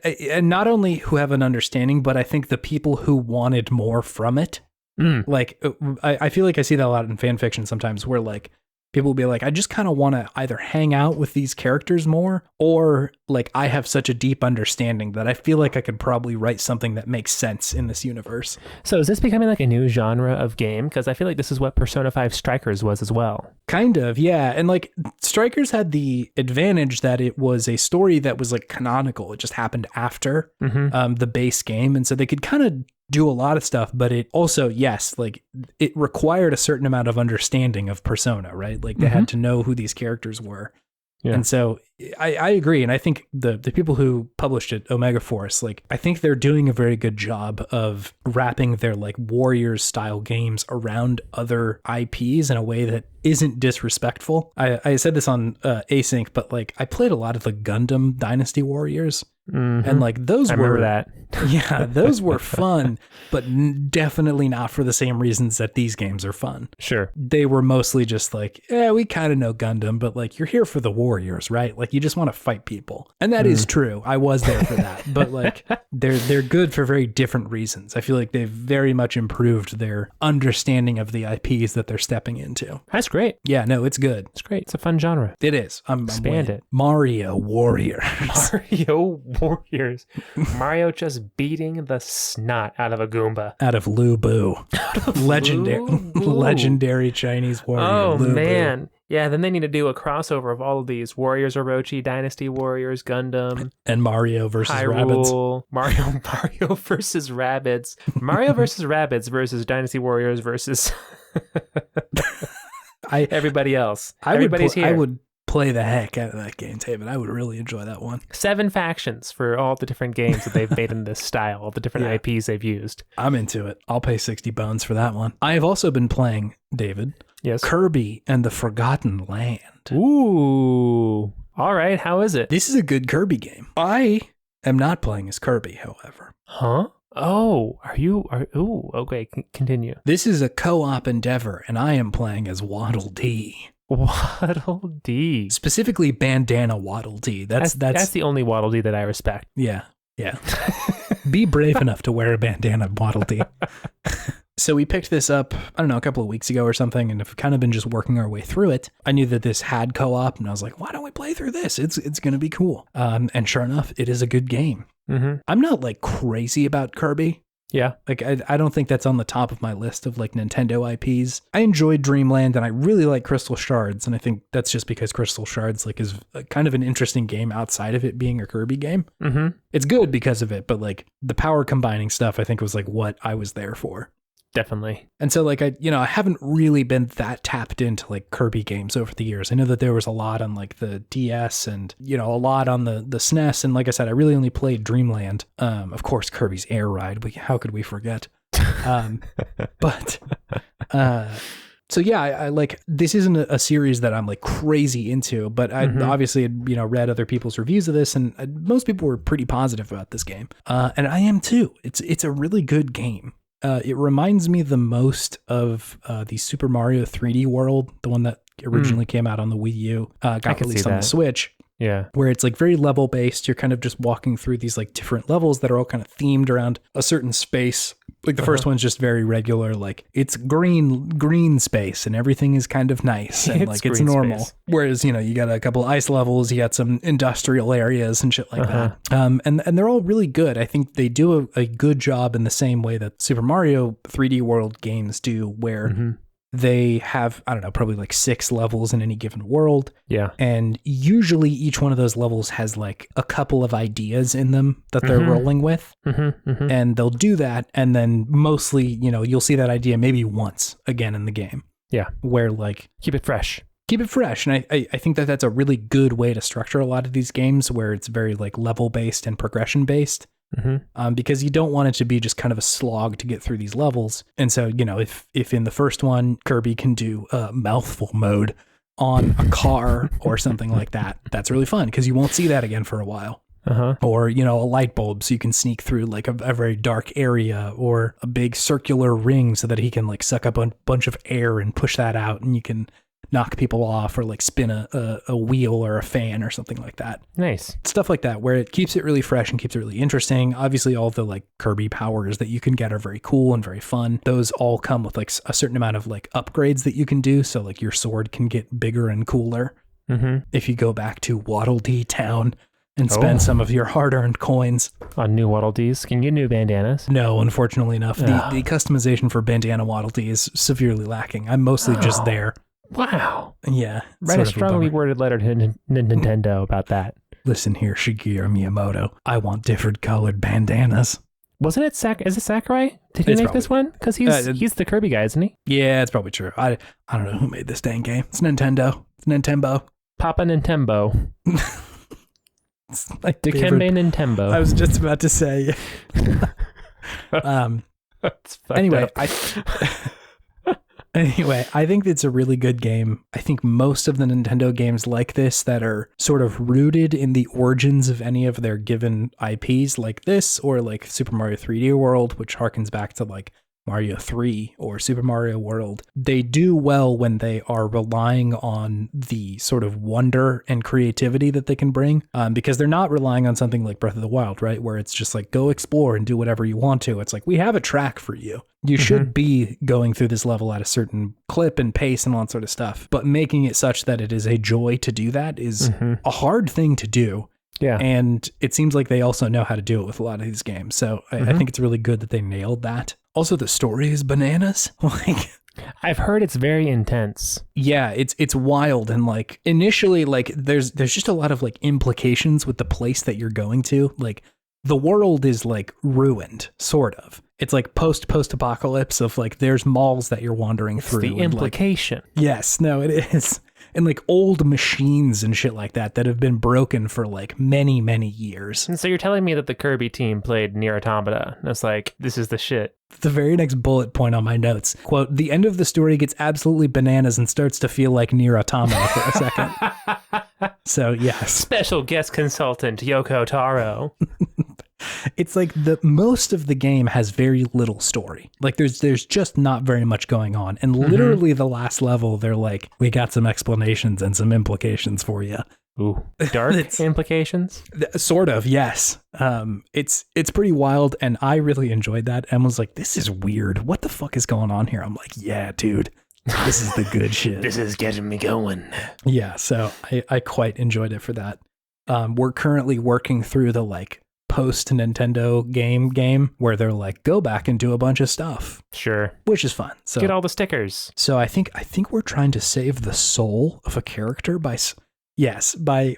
not only who have an understanding, but I think the people who wanted more from it. Like, I feel like I see that a lot in fan fiction sometimes, where like, people will be like, I just kind of want to either hang out with these characters more, or like I have such a deep understanding that I feel like I could probably write something that makes sense in this universe. So is this becoming like a new genre of game? Because I feel like this is what Persona 5 Strikers was as well. Kind of, yeah. And like Strikers had the advantage that it was a story that was like canonical. It just happened after the base game. And so they could kind of do a lot of stuff, but it also, yes, like it required a certain amount of understanding of Persona, right? Like they had to know who these characters were. Yeah. And so I agree. And I think the people who published it, Omega Force, like I think they're doing a very good job of wrapping their like Warriors style games around other IPs in a way that isn't disrespectful. I said this on Async, but like I played a lot of the Gundam Dynasty Warriors. And like those I remember that. Yeah, those were fun, but definitely not for the same reasons that these games are fun. Sure. They were mostly just like, we kind of know Gundam, but like you're here for the warriors, right? Like you just want to fight people. And that is true. I was there for that. But like they're good for very different reasons. I feel like they've very much improved their understanding of the IPs that they're stepping into. That's great. Yeah, no, it's good. It's great. It's a fun genre. It is. Expand it. Mario Warriors. Mario Warriors. Mario just beating the snot out of a Goomba. Out of Lu Bu. Legendary Chinese warrior. Oh, Lu Bu. man. Yeah, then they need to do a crossover of all of these. Warriors Orochi, Dynasty Warriors, Gundam. And Mario versus Rabbids. Mario versus Rabbids. Mario versus Rabbids versus Dynasty Warriors versus everybody else. Everybody's here. I would play the heck out of that game, David. I would really enjoy that one. 7 factions for all the different games that they've made in this style, all the different IPs they've used. I'm into it. I'll pay 60 bones for that one. I have also been playing, David, yes, Kirby and the Forgotten Land. Ooh. All right. How is it? This is a good Kirby game. I am not playing as Kirby, however. Huh? Oh, ooh, okay, continue. This is a co-op endeavor, and I am playing as Waddle Dee. Waddle Dee. Specifically Bandana Waddle Dee. That's the only Waddle Dee that I respect. Yeah. Be brave enough to wear a bandana, Waddle Dee. So we picked this up, I don't know, a couple of weeks ago or something, and have kind of been just working our way through it. I knew that this had co-op, and I was like, why don't we play through this? It's going to be cool. And sure enough, it is a good game. Mm-hmm. I'm not like crazy about Kirby. Yeah. Like, I don't think that's on the top of my list of like Nintendo IPs. I enjoyed Dreamland and I really like Crystal Shards. And I think that's just because Crystal Shards like is kind of an interesting game outside of it being a Kirby game. Mm-hmm. It's good because of it, but like the power combining stuff, I think was like what I was there for. Definitely. And so like I haven't really been that tapped into like Kirby games over the years. I know that there was a lot on like the DS and a lot on the SNES, and like I said, I really only played Dreamland. Of course Kirby's Air Ride, how could we forget? But so yeah, I like, this isn't a series that I'm like crazy into, but I obviously had, read other people's reviews of this, and most people were pretty positive about this game. And I am too. It's a really good game. It reminds me the most of the Super Mario 3D World, the one that originally came out on the Wii U, got released on the Switch. Yeah. Where it's like very level based. You're kind of just walking through these like different levels that are all kind of themed around a certain space. Like the first one's just very regular, like it's green space and everything is kind of nice and like it's normal. Space. Whereas, you got a couple of ice levels, you got some industrial areas and shit like that. And they're all really good. I think they do a good job in the same way that Super Mario 3D World games do, where they have, I don't know, probably like 6 levels in any given world. Yeah. And usually each one of those levels has like a couple of ideas in them that they're rolling with. And they'll do that. And then mostly, you'll see that idea maybe once again in the game. Yeah. Where like... Keep it fresh. And I think that that's a really good way to structure a lot of these games, where it's very like level based and progression based. Because you don't want it to be just kind of a slog to get through these levels. And so, if in the first one, Kirby can do mouthful mode on a car or something like that, that's really fun because you won't see that again for a while. Or, a light bulb so you can sneak through like a very dark area, or a big circular ring so that he can like suck up a bunch of air and push that out and you can knock people off, or like spin a wheel or a fan or something like that. Nice. Stuff like that, where it keeps it really fresh and keeps it really interesting. Obviously, all the like Kirby powers that you can get are very cool and very fun. Those all come with like a certain amount of like upgrades that you can do. So like your sword can get bigger and cooler. If you go back to Waddle Dee Town and spend some of your hard-earned coins on new Waddle Dees. Can you get new bandanas? No, unfortunately enough. The customization for Bandana Waddle Dee is severely lacking. I'm mostly just there. Wow. Yeah. Write a strongly worded letter to Nintendo about that. Listen here, Shigeru Miyamoto. I want different colored bandanas. Wasn't it Is it Sakurai? Did he make this one? Because he's the Kirby guy, isn't he? Yeah, it's probably true. I don't know who made this dang game. It's Nintendo. It's Nintendo. Papa Nintendo. Like Dikembe Nintendo. I was just about to say. Anyway, Anyway, I think it's a really good game. I think most of the Nintendo games like this that are sort of rooted in the origins of any of their given IPs like this, or like Super Mario 3D World, which harkens back to like Mario 3 or Super Mario World, they do well when they are relying on the sort of wonder and creativity that they can bring, because they're not relying on something like Breath of the Wild, right? Where it's just like, go explore and do whatever you want to. It's like, we have a track for you. You should be going through this level at a certain clip and pace and all that sort of stuff. But making it such that it is a joy to do that is a hard thing to do. Yeah. And it seems like they also know how to do it with a lot of these games. So I think it's really good that they nailed that. Also, the story is bananas. Like, I've heard it's very intense. yeah, it's wild. And like initially, like there's just a lot of like implications with the place that you're going to. Like the world is like ruined, sort of. It's like post-apocalypse of like there's malls that you're wandering through. The implication. Like, yes, no, it is. And like old machines and shit like that have been broken for like many, many years. And so you're telling me that the Kirby team played Nier Automata. And it's like, this is the shit. The very next bullet point on my notes, quote, the end of the story gets absolutely bananas and starts to feel like Nier Automata for a second. So, yes. Special guest consultant, Yoko Taro. It's like most of the game has very little story. Like there's just not very much going on. And literally the last level, they're like, we got some explanations and some implications for you. Ooh, dark implications? Sort of, yes. It's pretty wild, and I really enjoyed that. And was like, this is weird. What the fuck is going on here? I'm like, yeah, dude, this is the good shit. This is getting me going. Yeah, so I quite enjoyed it for that. We're currently working through the like post Nintendo game where they're like, go back and do a bunch of stuff. Sure. Which is fun. So get all the stickers. So I think we're trying to save the soul of a character by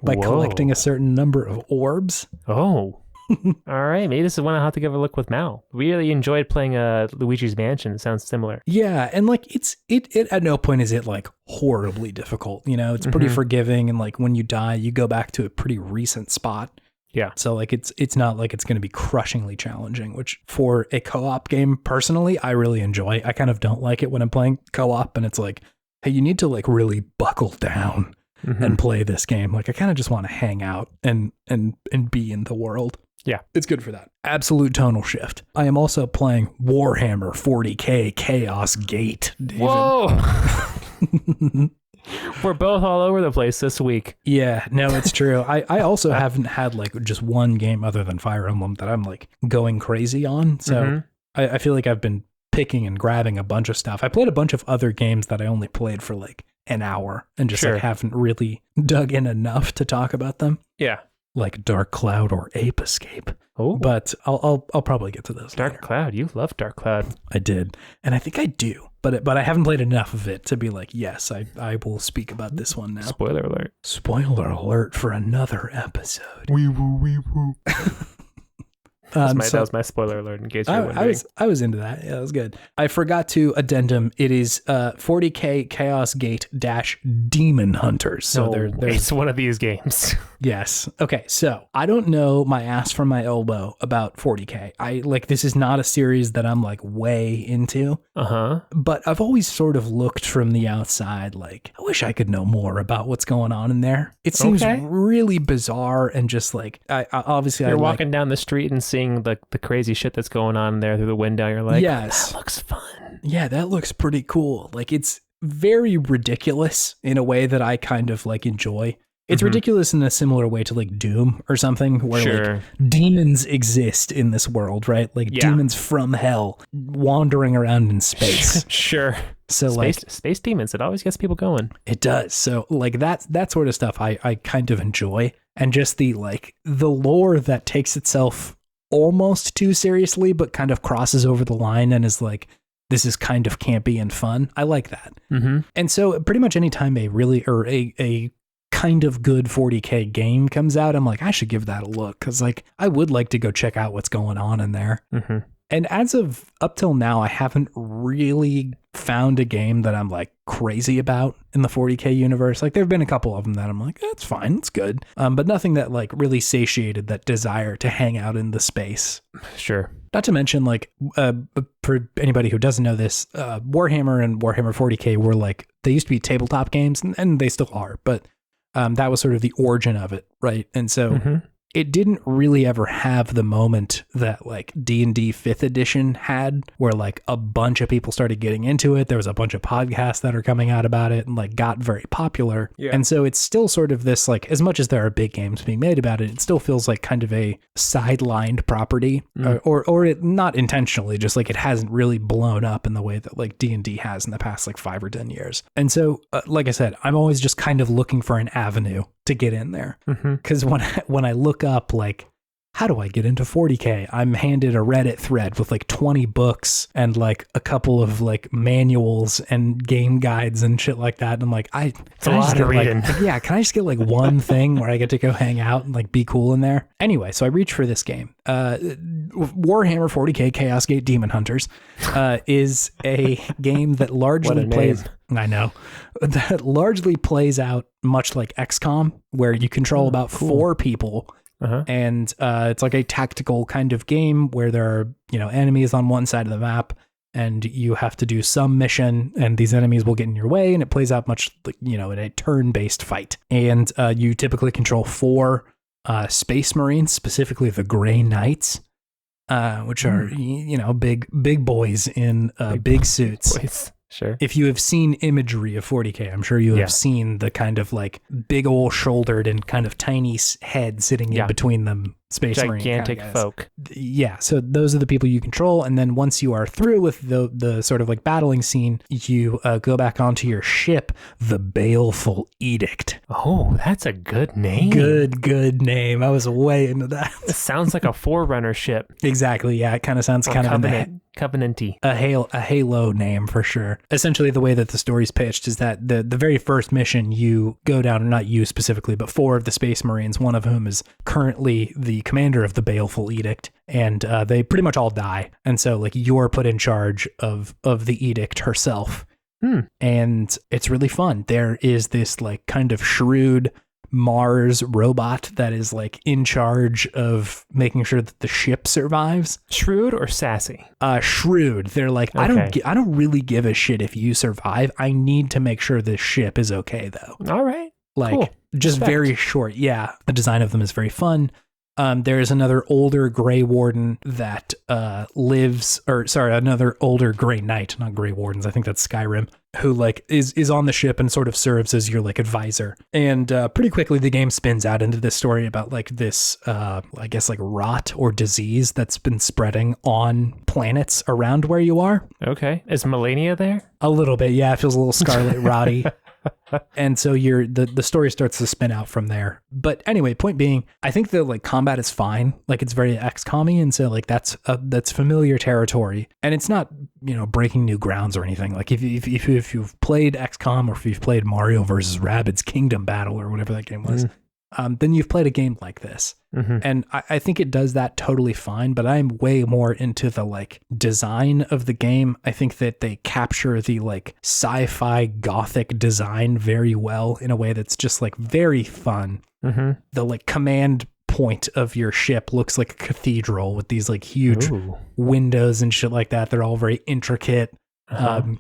collecting a certain number of orbs. Oh. All right, maybe this is one I'll have to give a look with Mal. We really enjoyed playing Luigi's Mansion. It sounds similar. Yeah, and like it at no point is it like horribly difficult. You know, it's pretty forgiving, and like when you die, you go back to a pretty recent spot. Yeah. So like it's not like it's going to be crushingly challenging, which for a co-op game, personally, I really enjoy. I kind of don't like it when I'm playing co-op and it's like, hey, you need to like really buckle down and play this game. Like I kind of just want to hang out and be in the world. Yeah. It's good for that. Absolute tonal shift. I am also playing Warhammer 40K Chaos Gate, David. Whoa. We're both all over the place this week. Yeah, no, it's true. I also haven't had like just one game other than Fire Emblem that I'm like going crazy on. So I feel like I've been picking and grabbing a bunch of stuff. I played a bunch of other games that I only played for like an hour and just like haven't really dug in enough to talk about them. Yeah. Like Dark Cloud or Ape Escape. Oh, but I'll probably get to those. Dark later. Cloud, you love Dark Cloud. I did, and I think I do, but I haven't played enough of it to be like, yes, I will speak about this one now. Spoiler alert! Spoiler alert for another episode. Wee woo, wee woo. That was my spoiler alert. In case you're wondering, I was into that. Yeah, that was good. I forgot to addendum. It is 40K Chaos Gate Daemonhunters. So it's one of these games. Yes. Okay. So I don't know my ass from my elbow about 40K. I like this is not a series that I'm like way into. But I've always sort of looked from the outside. Like I wish I could know more about what's going on in there. It seems really bizarre and just like I obviously you're walking down the street and seeing the crazy shit that's going on there through the window. You're like, yes, that looks fun. Yeah, that looks pretty cool. Like it's very ridiculous in a way that I kind of like enjoy. It's ridiculous in a similar way to like Doom or something where like demons exist in this world, right? Like demons from hell wandering around in space. Sure. So space demons, it always gets people going. It does. So like that sort of stuff I kind of enjoy. And just the lore that takes itself almost too seriously, but kind of crosses over the line and is like, this is kind of campy and fun. I like that. And so pretty much anytime a kind of good 40K game comes out, I'm like, I should give that a look. Cause like, I would like to go check out what's going on in there. And as of up till now, I haven't really found a game that I'm like crazy about in the 40K universe. Like there've been a couple of them that I'm like, that's fine, it's good. But nothing that like really satiated that desire to hang out in the space. Sure. Not to mention, like, for anybody who doesn't know this, Warhammer and Warhammer 40K were like, they used to be tabletop games, and they still are, but that was sort of the origin of it, right? And so it didn't really ever have the moment that like D&D 5th edition had, where like a bunch of people started getting into it. There was a bunch of podcasts that are coming out about it and like got very popular. Yeah. And so it's still sort of this, like, as much as there are big games being made about it, it still feels like kind of a sidelined property, or it, not intentionally, just like it hasn't really blown up in the way that like D&D has in the past like 5 or 10 years. And so, like I said, I'm always just kind of looking for an avenue to get in there. Because when I look up, like, how do I get into 40K? I'm handed a Reddit thread with like 20 books and like a couple of like manuals and game guides and shit like that. And I'm like, it's a lot of reading. Yeah, can I just get like one thing where I get to go hang out and like be cool in there? Anyway, so I reach for this game. Warhammer 40K Chaos Gate Daemonhunters is a game that largely plays... I know. That largely plays out much like XCOM, where you control about 4 people. And it's like a tactical kind of game where there are, you know, enemies on one side of the map, and you have to do some mission, and these enemies will get in your way, and it plays out much like, you know, in a turn-based fight. And you typically control 4 Space Marines, specifically the Grey Knights, which are, you know, big boys in big suits. Boys. Sure. If you have seen imagery of 40K, I'm sure you have seen the kind of like big old shouldered and kind of tiny head sitting in between them. Space Marine gigantic kind of folk. Yeah, so those are the people you control, and then once you are through with the sort of like battling scene, you go back onto your ship, the Baleful Edict. Oh, that's a good name. Good name. I was way into that. It sounds like a Forerunner ship. Exactly. Yeah, it kind of sounds kind of Covenanty. A Halo name for sure. Essentially, the way that the story's pitched is that the very first mission you go down, not you specifically, but 4 of the Space Marines, one of whom is currently the commander of the Baleful Edict, and they pretty much all die. And so like you're put in charge of the Edict herself. And it's really fun. There is this like kind of shrewd Mars robot that is like in charge of making sure that the ship survives. Shrewd or sassy? Shrewd. They're like, okay. I don't really give a shit if you survive. I need to make sure this ship is okay though. All right. Like cool. Just Respect. Very short. Yeah. The design of them is very fun. There is another older Grey Warden that another older Grey Knight, not Grey Wardens, I think that's Skyrim, who like is on the ship and sort of serves as your like advisor. And pretty quickly the game spins out into this story about like this, I guess like rot or disease that's been spreading on planets around where you are. Okay. Is Melania there? A little bit, yeah. It feels a little scarlet rotty. And so the story starts to spin out from there. But anyway, point being, I think the like combat is fine. Like it's very XCOM-y, and so like that's familiar territory, and it's not, you know, breaking new grounds or anything. Like if you've played XCOM, or if you've played Mario versus Rabbids Kingdom Battle or whatever that game was, then you've played a game like this. And I think it does that totally fine, but I'm way more into the like design of the game. I think that they capture the like sci-fi gothic design very well in a way that's just like very fun. The like command point of your ship looks like a cathedral with these like huge windows and shit like that. They're all very intricate.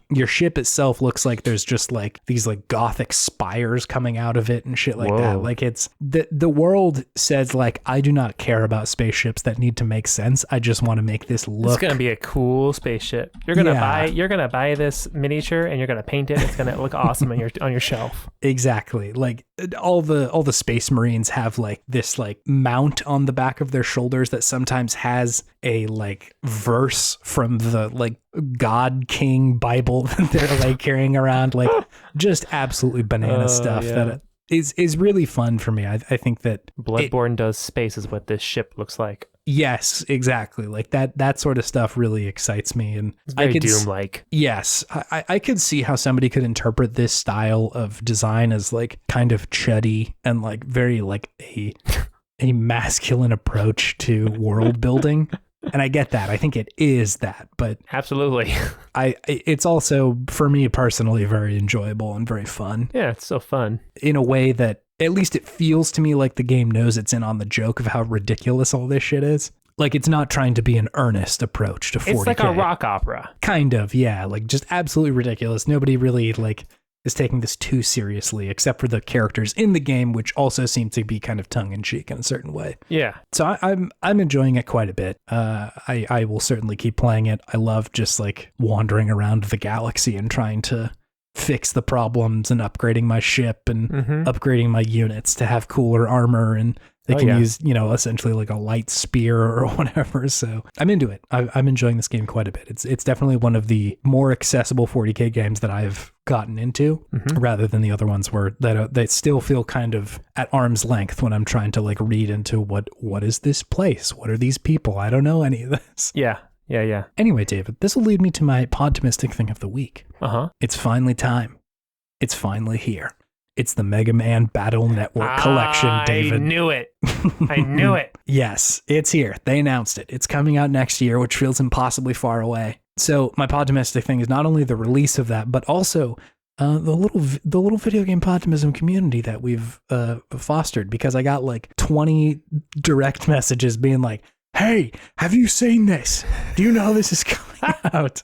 Your ship itself looks like there's just like these like gothic spires coming out of it and shit like that. Like it's the world says like, I do not care about spaceships that need to make sense. I just want to make this look. It's gonna be a cool spaceship. You're gonna buy this miniature and you're gonna paint it. It's gonna look awesome on your shelf. Exactly. Like all the Space Marines have like this like mount on the back of their shoulders that sometimes has a like verse from the like God King Bible that they're like carrying around, like just absolutely banana stuff that is really fun for me. I think that Bloodborne does space is what this ship looks like. Yes, exactly. Like that sort of stuff really excites me, and it's very Doom-like. Yes, I could see how somebody could interpret this style of design as like kind of chuddy and like very like a masculine approach to world building. And I get that. I think it is that, but absolutely, it's also for me personally very enjoyable and very fun. Yeah, it's so fun in a way that at least it feels to me like the game knows it's in on the joke of how ridiculous all this shit is. Like, it's not trying to be an earnest approach to 40K. It's like a rock opera. Kind of, yeah. Like, just absolutely ridiculous. Nobody really, like, is taking this too seriously, except for the characters in the game, which also seem to be kind of tongue-in-cheek in a certain way. Yeah. So I'm enjoying it quite a bit. I will certainly keep playing it. I love just, like, wandering around the galaxy and trying to fix the problems and upgrading my ship and upgrading my units to have cooler armor, and they can use, you know, essentially like a light spear or whatever. So I'm into it. I'm enjoying this game quite a bit. It's definitely one of the more accessible 40K games that I've gotten into, rather than the other ones where that still feel kind of at arm's length when I'm trying to like read into what is this place? What are these people? I don't know any of this. Yeah. Anyway, David, this will lead me to my podtimistic thing of the week. It's finally time. It's finally here. It's the Mega Man Battle Network collection, David. I knew it. I knew it. Yes, it's here. They announced it. It's coming out next year, which feels impossibly far away. So my podtimistic thing is not only the release of that, but also the little video game podtimism community that we've fostered, because I got like 20 direct messages being like, hey, have you seen this? Do you know this is coming out?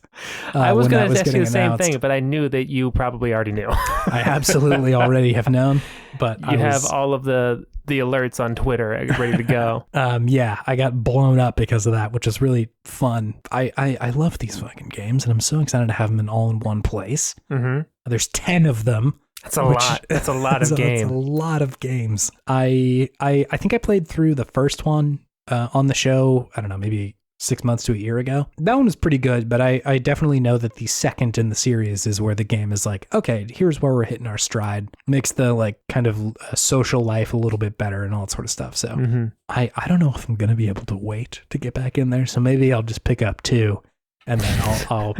I was going to ask you the same thing, but I knew that you probably already knew. I absolutely already have known, but you have all of the alerts on Twitter ready to go. Yeah, I got blown up because of that, which is really fun. I love these fucking games, and I'm so excited to have them all in one place. There's 10 of them. That's a lot. That's a lot of games. That's a lot of games. I think I played through the first one on the show, I don't know, maybe 6 months to a year ago. That one was pretty good, but I definitely know that the second in the series is where the game is like, okay, here's where we're hitting our stride. Makes the like kind of social life a little bit better and all that sort of stuff. So I don't know if I'm going to be able to wait to get back in there. So maybe I'll just pick up 2 and then I'll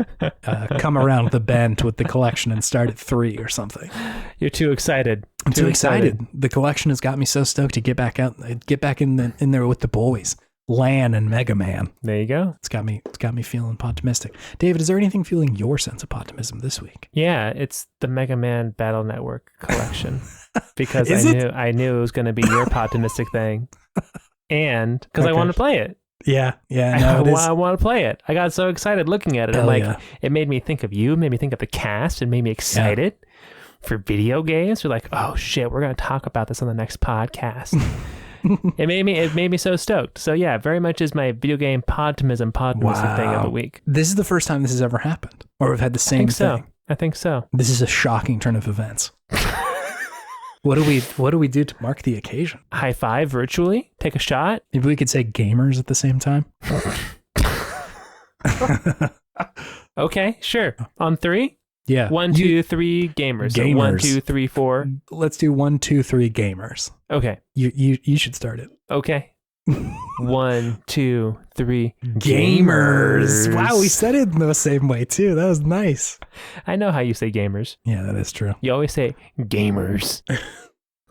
come around the bend with the collection and start at 3 or something. You're too excited. I'm too excited. The collection has got me so stoked to get back in there with the boys. Lan and Mega Man. There you go. It's got me feeling podtimistic. David, is there anything fueling your sense of podtimism this week? Yeah, it's the Mega Man Battle Network collection. Because I knew it was going to be your podtimistic thing. And because I wanted to play it. Yeah. No, I want to play it. I got so excited looking at it. Hell, I'm like, it made me think of you, made me think of the cast, and made me excited for video games. We're like, oh shit, we're going to talk about this on the next podcast. It made me so stoked. So yeah, very much is my video game podtimistic thing of the week. This is the first time this has ever happened, or we've had the same thing. I think so. This is a shocking turn of events. What do we do to mark the occasion? High five virtually? Take a shot? Maybe we could say gamers at the same time. Okay, sure. On 3? Yeah. 1, 2, 3 gamers. So 1, 2, 3, 4. Let's do 1, 2, 3 gamers. Okay. You should start it. Okay. 1, 2, 3 gamers. Wow, we said it in the same way too. That was nice. I know how you say gamers. Yeah, that is true. You always say gamers.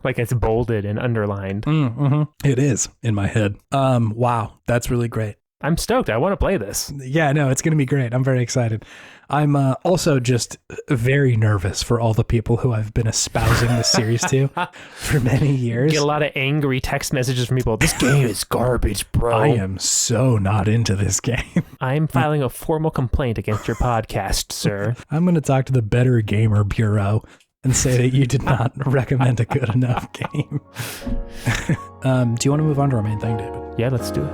Like it's bolded and underlined. It is in my head. Wow, that's really great. I'm stoked. I want to play this. Yeah, no, it's going to be great. I'm very excited. I'm also just very nervous for all the people who I've been espousing this series to for many years. Get a lot of angry text messages from people. This game is garbage, bro. I am so not into this game. I'm filing a formal complaint against your podcast, sir. I'm going to talk to the Better Gamer Bureau and say that you did not recommend a good enough game. Do you want to move on to our main thing, David? Yeah, let's do it.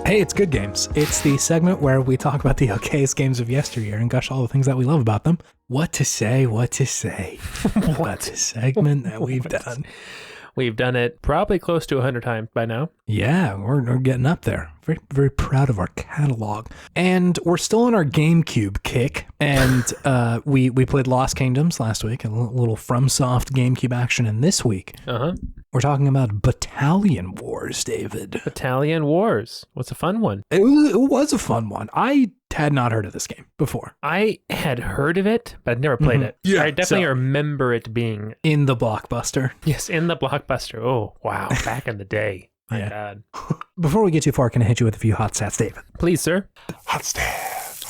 Hey, it's Good Games. It's the segment where we talk about the okayest games of yesteryear and gush all the things that we love about them. What to say. That's a segment that we've done. We've done it probably close to 100 times by now. Yeah, we're getting up there. Very, very proud of our catalog. And we're still on our GameCube kick. And we played Lost Kingdoms last week, a little FromSoft GameCube action. And this week, we're talking about Battalion Wars, David. Battalion Wars. What's a fun one? It was a fun one. I had not heard of this game before. I had heard of it, but I'd never played it. Yeah, I definitely remember it being in the Blockbuster. Yes, in the Blockbuster. Oh, wow. Back in the day. My God. Before we get too far, can I hit you with a few hot stats, David? Please, sir. Hot stats.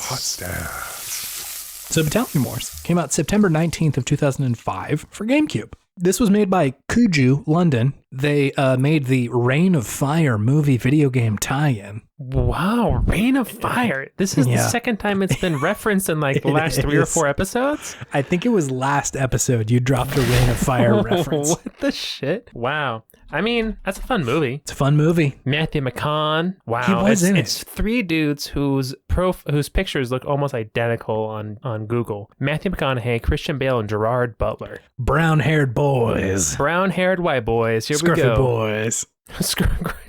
So Battalion Wars came out September 19th of 2005 for GameCube. This was made by Kuju, London. They made the Reign of Fire movie video game tie-in. Wow, Reign of Fire. This is the second time it's been referenced in like the last 3 or 4 episodes. I think it was last episode you dropped a Reign of Fire reference. What the shit? Wow. I mean, that's a fun movie. It's a fun movie. Matthew McConaughey. Wow. He was in it. It's 3 dudes whose pictures look almost identical on Google. Matthew McConaughey, Christian Bale, and Gerard Butler. Brown-haired boys. Brown-haired white boys. Here we go. Scruffy boys.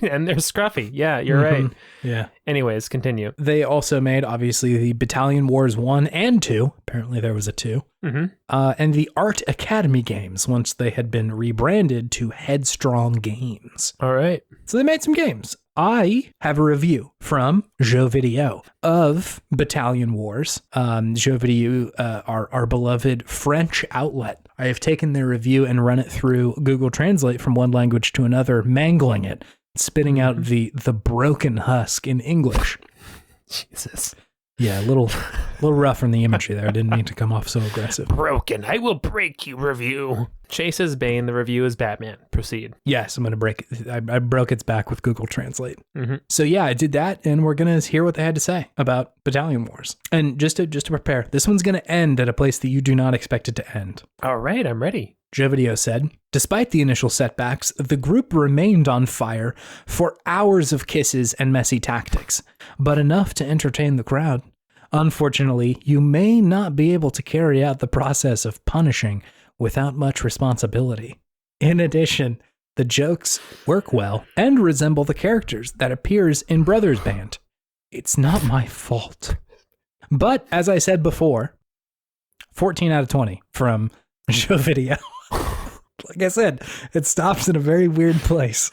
And they're scruffy. Yeah, you're right. Yeah. Anyways, continue. They also made, obviously, the Battalion Wars 1 and 2. Apparently there was a 2. And the Art Academy games once they had been rebranded to Headstrong Games. All right. So they made some games. I have a review from Jeux Video of Battalion Wars. Jeux Video, our beloved French outlet. I have taken their review and run it through Google Translate from one language to another, mangling it, spitting out the broken husk in English. Jesus. Yeah, a little rough on the imagery there. I didn't mean to come off so aggressive. Broken. I will break you review. Chase is Bane. The review is Batman. Proceed. Yes, I'm going to break it. I broke its back with Google Translate. So yeah, I did that, and we're going to hear what they had to say about Battalion Wars. And just to prepare, this one's going to end at a place that you do not expect it to end. All right, I'm ready. Jeux Video said, despite the initial setbacks, the group remained on fire for hours of kisses and messy tactics, but enough to entertain the crowd. Unfortunately, you may not be able to carry out the process of punishing without much responsibility. In addition, the jokes work well and resemble the characters that appears in Brothers Band. It's not my fault. But as I said before, 14 out of 20 from Jeux Video. Like I said, it stops in a very weird place.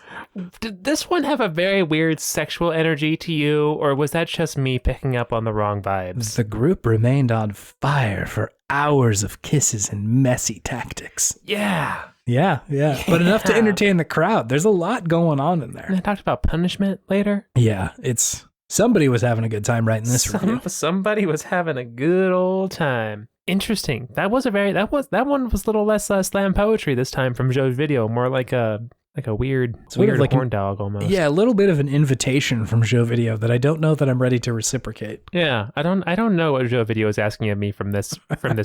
Did this one have a very weird sexual energy to you, or was that just me picking up on the wrong vibes? The group remained on fire for hours of kisses and messy tactics. Yeah. Yeah. But enough to entertain the crowd. There's a lot going on in there. And I talked about punishment later. Yeah, somebody was having a good time writing this review. Somebody was having a good old time. Interesting. That one was a little less slam poetry this time from Joe's Video, more like a weird like horn dog almost. Yeah, a little bit of an invitation from Joe Video that I don't know that I'm ready to reciprocate. Yeah, I don't know what Joe Video is asking of me from this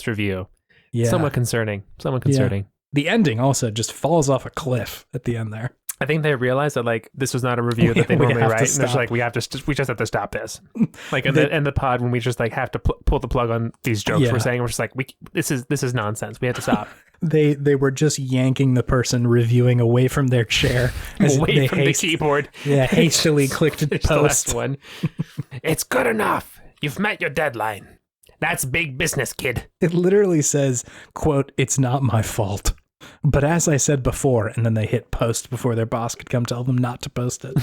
review. Yeah, somewhat concerning. Yeah. The ending also just falls off a cliff at the end there. I think they realized that like this was not a review that they normally write, and they're just like, we just have to stop this. Like in the pod when we just like have to pull the plug on these jokes we're saying, we're just like, this is nonsense. We have to stop. They were just yanking the person reviewing away from their chair, away from the keyboard. Yeah, hastily clicked post. The one. It's good enough. You've met your deadline. That's big business, kid. It literally says, quote, "It's not my fault." But as I said before, and then they hit post before their boss could come tell them not to post it.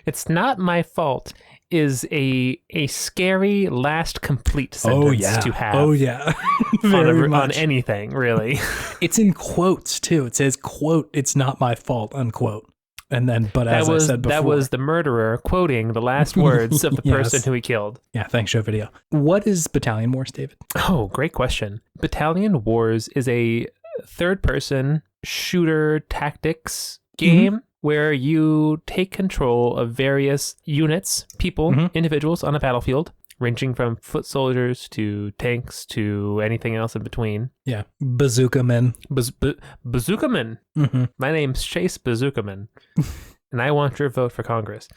It's not my fault is a scary last complete sentence to have. Oh, yeah. on anything, really. It's in quotes, too. It says, quote, "It's not my fault," unquote. And then, but as I said before. That was the murderer quoting the last words of the person who he killed. Yeah, thanks, Show Video. What is Battalion Wars, David? Oh, great question. Battalion Wars is a third-person shooter tactics game where you take control of various units, people, individuals on a battlefield, ranging from foot soldiers to tanks to anything else in between. Yeah, Bazooka Men. Bazooka Men. My name's Chase Bazooka Man, and I want your vote for Congress.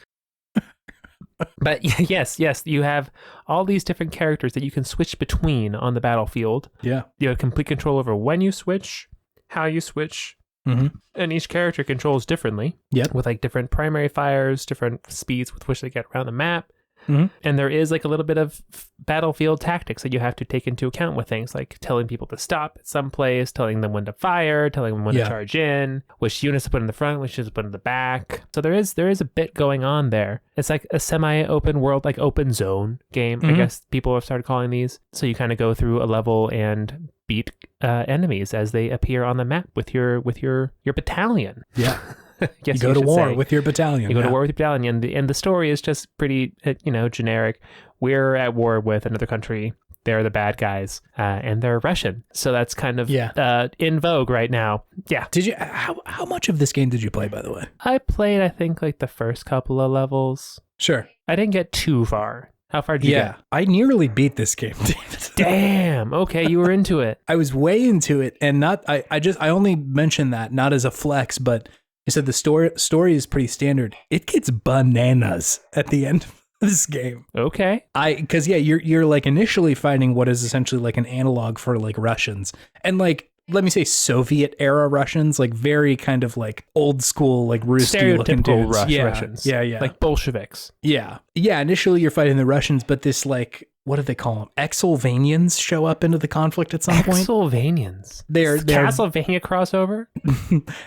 But yes, you have all these different characters that you can switch between on the battlefield. Yeah. You have complete control over when you switch, how you switch, and each character controls differently. Yep. With like different primary fires, different speeds with which they get around the map. And there is like a little bit of battlefield tactics that you have to take into account with things like telling people to stop at some place, telling them when to fire, telling them when to charge in, which units to put in the front, which units to put in the back. So there is a bit going on there. It's like a semi-open world, like open zone game, I guess people have started calling these. So you kind of go through a level and beat enemies as they appear on the map with your battalion. Yeah. You go to war with your battalion. You go to war with your battalion, and the story is just pretty, generic. We're at war with another country. They're the bad guys, and they're Russian. So that's kind of in vogue right now. Yeah. Did you? How much of this game did you play, by the way? I played, I think, like the first couple of levels. Sure. I didn't get too far. How far did you get? I nearly beat this game, David. Damn. Okay, you were into it. I was way into it, and I only mentioned that not as a flex, but I said the story is pretty standard. It gets bananas at the end of this game. Okay. Because you're like initially fighting what is essentially like an analog for like Russians, and like, let me say Soviet era Russians, like very kind of like old school, like Ruski looking dudes. Russians. Yeah. Like Bolsheviks. Yeah. Initially you're fighting the Russians, but this like, what do they call them? Exylvanians show up into the conflict at some point. Exylvanians. They're Castlevania crossover.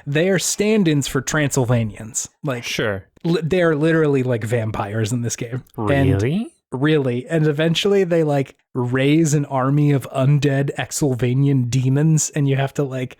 They are stand-ins for Transylvanians. Like, sure. They're literally like vampires in this game. Really? Really. And eventually they like raise an army of undead Exylvanian demons, and you have to like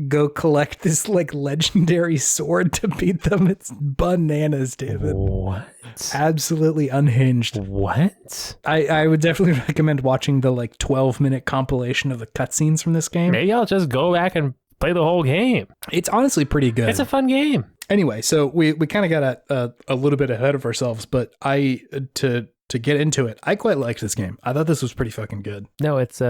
go collect this like legendary sword to beat them. It's bananas, David. What? Absolutely unhinged. What? I would definitely recommend watching the like 12-minute compilation of the cutscenes from this game. Maybe I'll just go back and play the whole game. It's honestly pretty good. It's a fun game. Anyway, so we kind of got a little bit ahead of ourselves, but to get into it, I quite liked this game. I thought this was pretty fucking good. No, it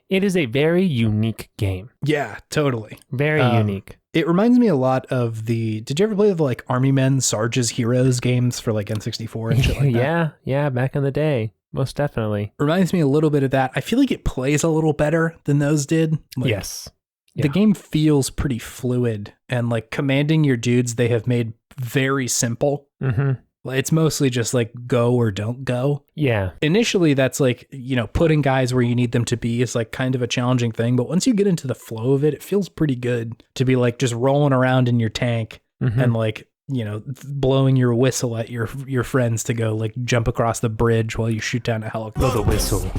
is a very unique game. Yeah, totally. Very unique. It reminds me a lot of did you ever play the like Army Men, Sarge's Heroes games for like N64 and shit like that? Yeah, back in the day. Most definitely. Reminds me a little bit of that. I feel like it plays a little better than those did. Like, yes. Yeah. The game feels pretty fluid, and like commanding your dudes, they have made very simple. Mm-hmm. It's mostly just like go or don't go. Yeah. Initially, that's like, putting guys where you need them to be is like kind of a challenging thing. But once you get into the flow of it, it feels pretty good to be like just rolling around in your tank and like, blowing your whistle at your friends to go like jump across the bridge while you shoot down a helicopter. Blow the whistle.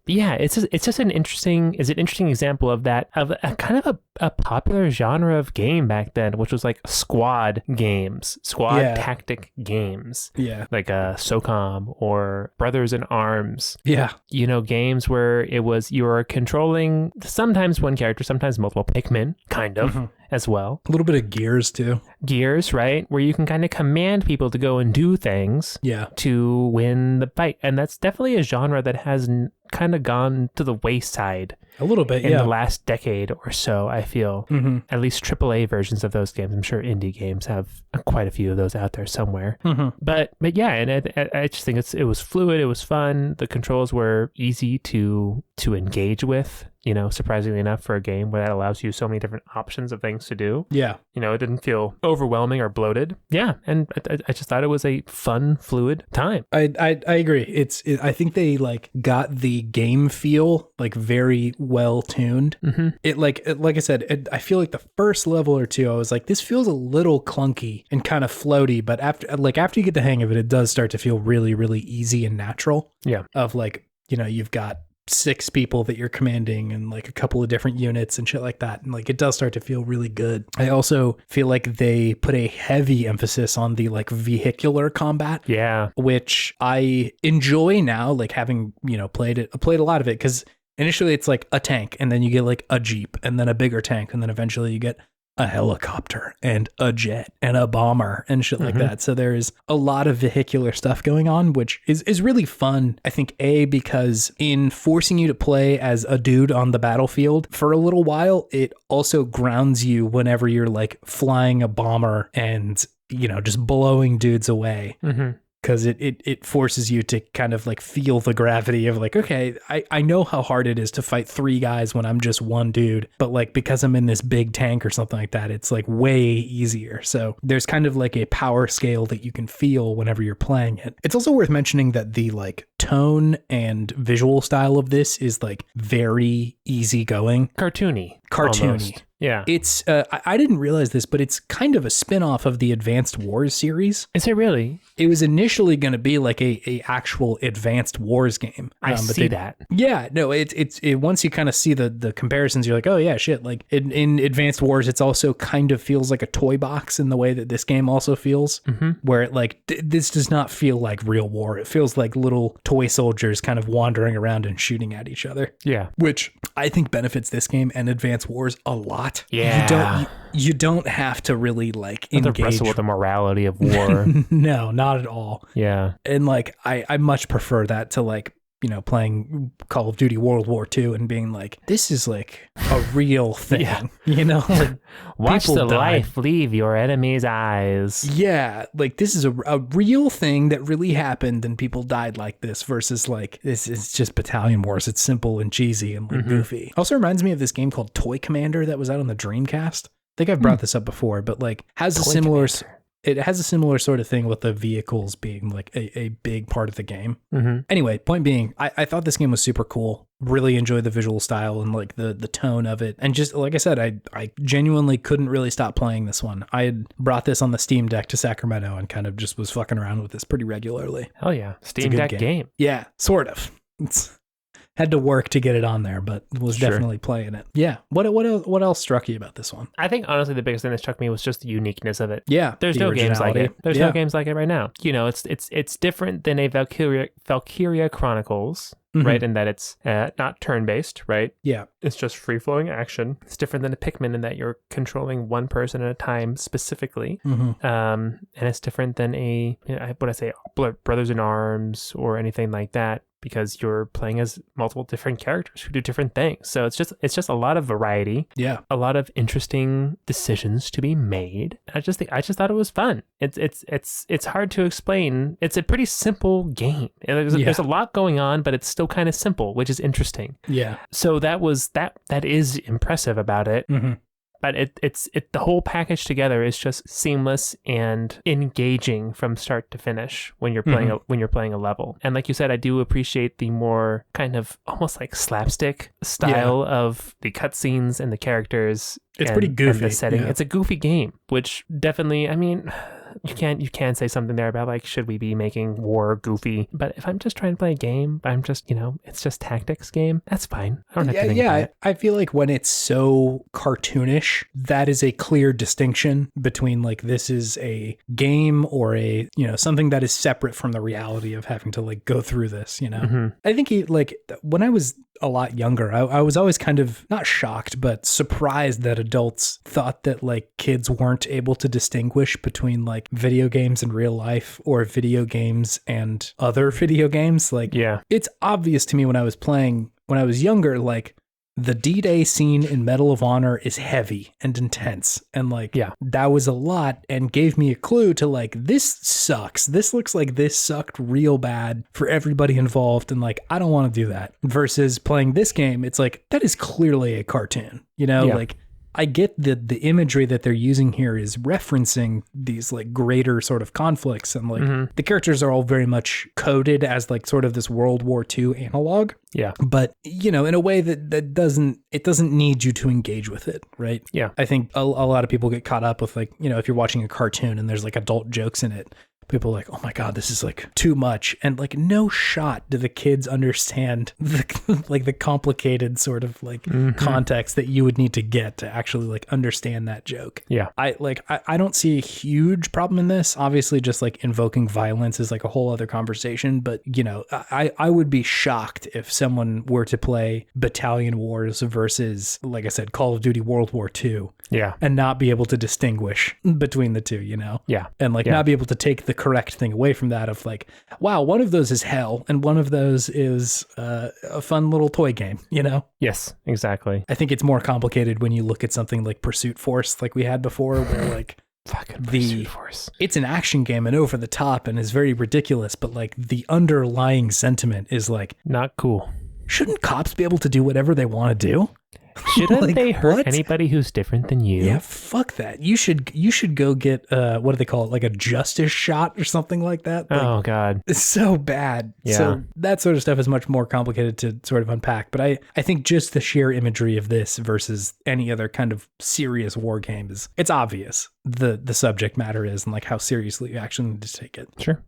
Yeah, it's just an interesting example of that, of a kind of a popular genre of game back then, which was like squad tactic games. Yeah. Like SOCOM or Brothers in Arms. Yeah. Games where you were controlling sometimes one character, sometimes multiple Pikmin, kind of, as well. A little bit of Gears too. Gears, right? Where you can kind of command people to go and do things to win the fight. And that's definitely a genre that has kind of gone to the wayside a little bit in the last decade or so, I feel. At least AAA versions of those games. I'm sure indie games have quite a few of those out there somewhere. But yeah, and I just think it was fluid, it was fun, the controls were easy to engage with, surprisingly enough, for a game where that allows you so many different options of things to do. Yeah. It didn't feel overwhelming or bloated. Yeah, and I just thought it was a fun, fluid time. I agree. I think they like got the game feel like very well tuned. It like I said, I feel like the first level or two, I was like, this feels a little clunky and kind of floaty, but after you get the hang of it, it does start to feel really, really easy and natural. Yeah. Of like, you've got 6 people that you're commanding and like a couple of different units and shit like that. And like, it does start to feel really good. I also feel like they put a heavy emphasis on the like vehicular combat. Yeah. Which I enjoy now, like having, played a lot of it. Cause initially it's like a tank, and then you get like a Jeep, and then a bigger tank. And then eventually you get a helicopter and a jet and a bomber and shit like that. So there's a lot of vehicular stuff going on, which is really fun. I think because in forcing you to play as a dude on the battlefield for a little while, it also grounds you whenever you're like flying a bomber and, just blowing dudes away. Because it forces you to kind of like feel the gravity of like, okay, I know how hard it is to fight 3 guys when I'm just one dude, but like because I'm in this big tank or something like that, it's like way easier. So there's kind of like a power scale that you can feel whenever you're playing it. It's also worth mentioning that the like tone and visual style of this is like very easygoing. Cartoony. Almost. Yeah. It's I didn't realize this, but it's kind of a spin-off of the Advanced Wars series. Is it really? It was initially going to be like a actual Advanced Wars game. I see that. Yeah, no, it's once you kind of see the comparisons, you're like, oh yeah, shit. Like in Advanced Wars, it's also kind of feels like a toy box in the way that this game also feels, where it like this does not feel like real war. It feels like little toy soldiers kind of wandering around and shooting at each other. Yeah. Which I think benefits this game and Advanced Wars a lot. Yeah. You don't have to really like Not to engage wrestle with the morality of war. No, not at all. Yeah. And like I much prefer that to like, you know, playing Call of Duty World War II and being like, this is like a real thing. Yeah. You know, like Watch people the die. life leave your enemy's eyes. Yeah, like this is a real thing that really happened and people died like this versus like this is just Battalion Wars. It's simple and cheesy and like goofy. Also reminds me of this game called Toy Commander that was out on the Dreamcast. I think I've brought this up before, but like has a similar... It has a similar sort of thing with the vehicles being like a big part of the game. Anyway, point being, I thought this game was super cool. Really enjoyed the visual style and like the tone of it. And just like I said, I genuinely couldn't really stop playing this one. I had brought this on the Steam Deck to Sacramento and kind of just was fucking around with this pretty regularly. Hell yeah. Steam Deck game. Yeah, sort of. Had to work to get it on there, but was definitely playing it. Yeah. What else struck you about this one? I think honestly the biggest thing that struck me was just the uniqueness of it. Yeah. There's no games like it. There's no games like it right now. You know, it's different than a Valkyria Chronicles, right? In that it's not turn-based, right? Yeah. It's just free-flowing action. It's different than a Pikmin in that you're controlling one person at a time specifically. And it's different than Brothers in Arms or anything like that, because you're playing as multiple different characters who do different things. So it's just a lot of variety. Yeah. A lot of interesting decisions to be made. I just thought it was fun. It's hard to explain. It's a pretty simple game. There's a lot going on, but it's still kind of simple, which is interesting. Yeah. So that is impressive about it. But the whole package together is just seamless and engaging from start to finish when you're playing a level. And like you said, I do appreciate the more kind of almost like slapstick style of the cutscenes and the characters. It's pretty goofy. And the setting. Yeah. It's a goofy game, which definitely, I mean, you can say something there about like, should we be making war goofy? But if I'm just trying to play a game, I'm just, it's just tactics game, that's fine. I don't have to think about it. I feel like when it's so cartoonish, that is a clear distinction between like this is a game or a, something that is separate from the reality of having to like go through this, I think when I was a lot younger, I was always kind of not shocked, but surprised that adults thought that like kids weren't able to distinguish between like video games in real life or video games and other video games. Like, it's obvious to me when I was younger, like the D-Day scene in Medal of Honor is heavy and intense. And like, that was a lot and gave me a clue to like, this sucks. This looks like this sucked real bad for everybody involved. And like, I don't want to do that. Versus playing this game, it's like, that is clearly a cartoon, like I get that the imagery that they're using here is referencing these like greater sort of conflicts and like the characters are all very much coded as like sort of this World War II analog. Yeah. But, in a way that doesn't need you to engage with it. Right. Yeah. I think a lot of people get caught up with like, if you're watching a cartoon and there's like adult jokes in it, people are like, oh my God, this is like too much. And like no shot do the kids understand the complicated sort of like context that you would need to get to actually like understand that joke. Yeah. I don't see a huge problem in this. Obviously just like invoking violence is like a whole other conversation. But I would be shocked if someone were to play Battalion Wars versus, like I said, Call of Duty World War II. Yeah. And not be able to distinguish between the two, Yeah. And like not be able to take the correct thing away from that of like, wow, one of those is hell and one of those is a fun little toy game, Yes, exactly. I think it's more complicated when you look at something like Pursuit Force like we had before where like fucking Pursuit Force. It's an action game and over the top and is very ridiculous, but like the underlying sentiment is like not cool. Shouldn't cops be able to do whatever they want to do? Shouldn't Like, they hurt what? anybody who's different than you? Yeah, fuck that. You should go get what do they call it? Like a justice shot or something like that. Like, Oh God. it's so bad. Yeah. So that sort of stuff is much more complicated to sort of unpack. But I think just the sheer imagery of this versus any other kind of serious war game it's obvious the subject matter is and like how seriously you actually need to take it. Sure.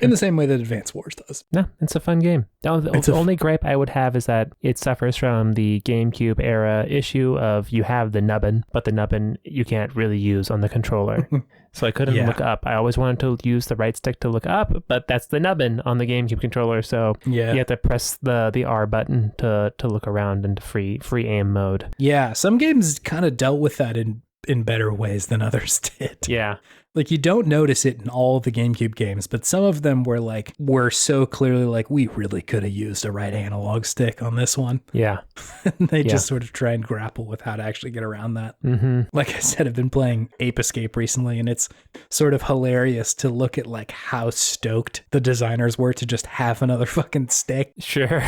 In the same way that Advance Wars does. No, it's a fun game. The only gripe I would have is that it suffers from the GameCube era issue of you have the nubbin, but the nubbin you can't really use on the controller. So I couldn't look up. I always wanted to use the right stick to look up, but that's the nubbin on the GameCube controller. So you have to press the R button to look around into free aim mode. Yeah, some games kind of dealt with that in better ways than others did. Yeah. Like you don't notice it in all the GameCube games, but some of them were so clearly like, we really could have used a right analog stick on this one. Yeah. And they just sort of try and grapple with how to actually get around that. Mm-hmm. Like I said, I've been playing Ape Escape recently, and it's sort of hilarious to look at like how stoked the designers were to just have another fucking stick. Sure.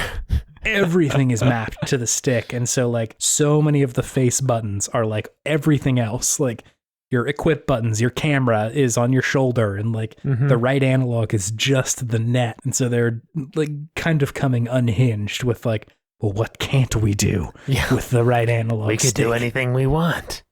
Everything is mapped to the stick. And so like so many of the face buttons are like everything else. Like your equip buttons, your camera is on your shoulder, and like the right analog is just the net. And so they're like kind of coming unhinged with like, well, what can't we do with the right analog We could stick? do anything we want.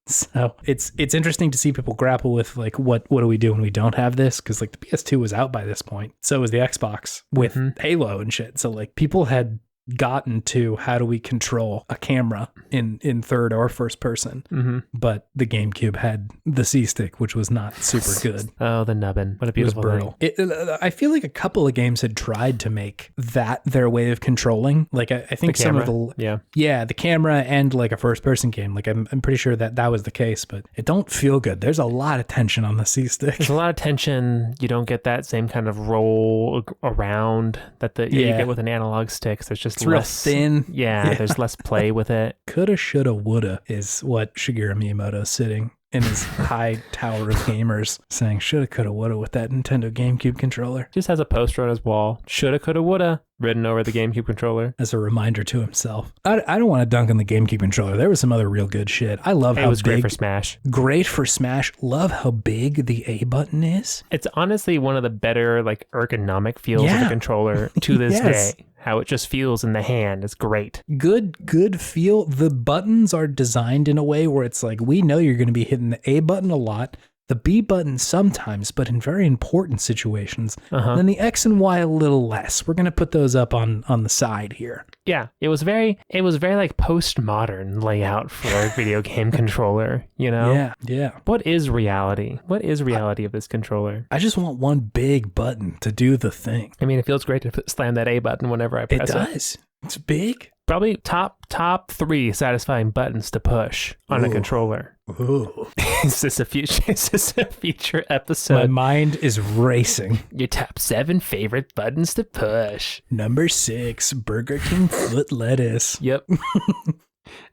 So it's interesting to see people grapple with like, what do we do when we don't have this? Because like the PS2 was out by this point. So was the Xbox with Halo and shit. So like people had gotten to how do we control a camera in third or first person, but the GameCube had the C stick, which was not super good. Oh, the nubbin! What a beautiful thing. I feel like a couple of games had tried to make that their way of controlling. Like I think some of the the camera and like a first person game. Like I'm pretty sure that was the case, but it don't feel good. There's a lot of tension on the C stick. There's a lot of tension. You don't get that same kind of roll around that you get with an analog stick. So it's just real less thin. Yeah, there's less play with it. Coulda, shoulda, woulda is what Shigeru Miyamoto's sitting in his high tower of gamers saying shoulda, coulda, woulda with that Nintendo GameCube controller. Just has a poster on his wall. Shoulda, coulda, woulda written over the GameCube controller. As a reminder to himself. I don't want to dunk on the GameCube controller. There was some other real good shit. I love how it was big, great for Smash. Great for Smash. Love how big the A button is. It's honestly one of the better like ergonomic feels of the controller to this day. How it just feels in the hand is great. Good feel. The buttons are designed in a way where it's like, we know you're going to be hitting the A button a lot, the B button sometimes, but in very important situations. Then the X and Y a little less. We're going to put those up on the side here. Yeah, it was very like postmodern layout for a video game controller, you know? Yeah. What is reality? What is reality of this controller? I just want one big button to do the thing. I mean, it feels great to slam that A button whenever I press it. It does. It's big. Probably top 3 satisfying buttons to push on a controller. Ooh. Is this a future episode? My mind is racing. Your top 7 favorite buttons to push. Number 6, Burger King foot lettuce. Yep.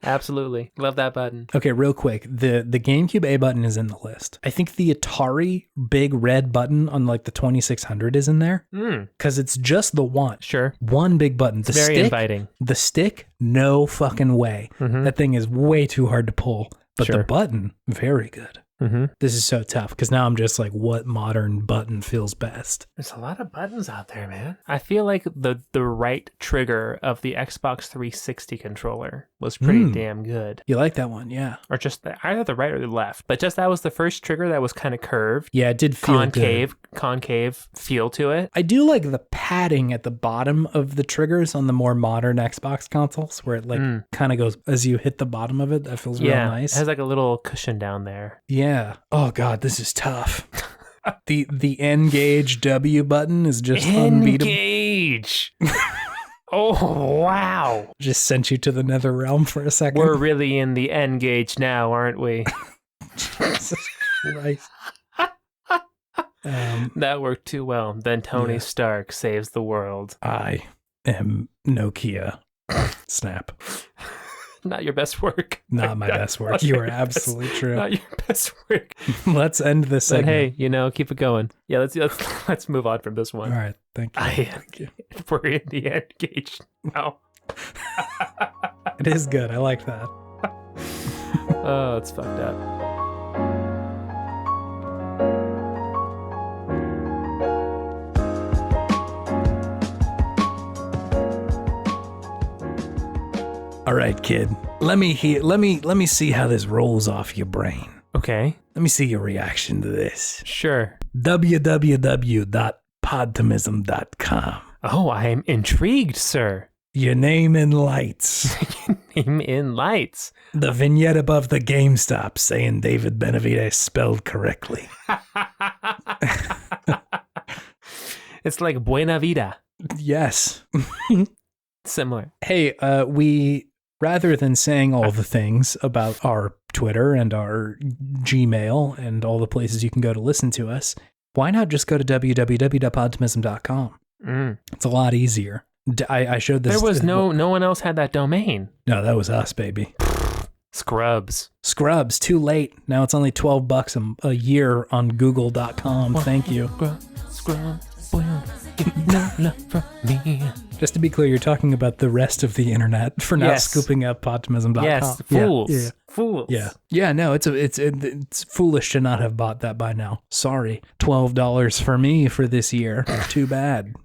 Absolutely. Love that button. Okay, real quick. The GameCube A button is in the list. I think the Atari big red button on like the 2600 is in there. Because it's just the one. Sure. One big button. It's very inviting. The stick, no fucking way. That thing is way too hard to pull. But the button, very good. This is so tough because now I'm just like, what modern button feels best? There's a lot of buttons out there, man. I feel like the right trigger of the Xbox 360 controller was pretty damn good. You like that one, yeah. Or just either the right or the left. But just that was the first trigger that was kind of curved. Yeah, it did feel concave feel to it. I do like the padding at the bottom of the triggers on the more modern Xbox consoles where it like kind of goes as you hit the bottom of it. That feels real nice. It has like a little cushion down there. Yeah. Oh God, this is tough. The N-Gage W button is just unbeatable. N-Gage. Oh wow! Just sent you to the nether realm for a second. We're really in the N-Gage now, aren't we? Jesus Christ. That worked too well. Then Tony Stark saves the world. I am Nokia. Snap. Not your best work. Not my best work. You are absolutely true. Not your best work. Let's end this segment. But hey, keep it going. Yeah, let's move on from this one. All right, thank you. We're in the N-Gage now. It is good. I like that. Oh, it's fucked up. All right, kid. Let me see how this rolls off your brain. Okay. Let me see your reaction to this. Sure. www.podtimism.com. Oh, I am intrigued, sir. Your name in lights. Name in lights. The vignette above the GameStop saying David Benavides spelled correctly. It's like Buena Vida. Yes. Similar. Hey, we, rather than saying all the things about our Twitter and our Gmail and all the places you can go to listen to us, why not just go to www.podtimism.com? It's a lot easier. I showed this. There was no one else had that domain. No, that was us, baby. Scrubs, too late. Now it's only $12 a year on google.com. Thank you. Scrubs, get no love from me. Just to be clear, you're talking about the rest of the internet for not scooping up podtimism.com. Yes, fools. Yeah. Fools. Yeah. Yeah, no, it's foolish to not have bought that by now. Sorry. $12 for me for this year. Too bad.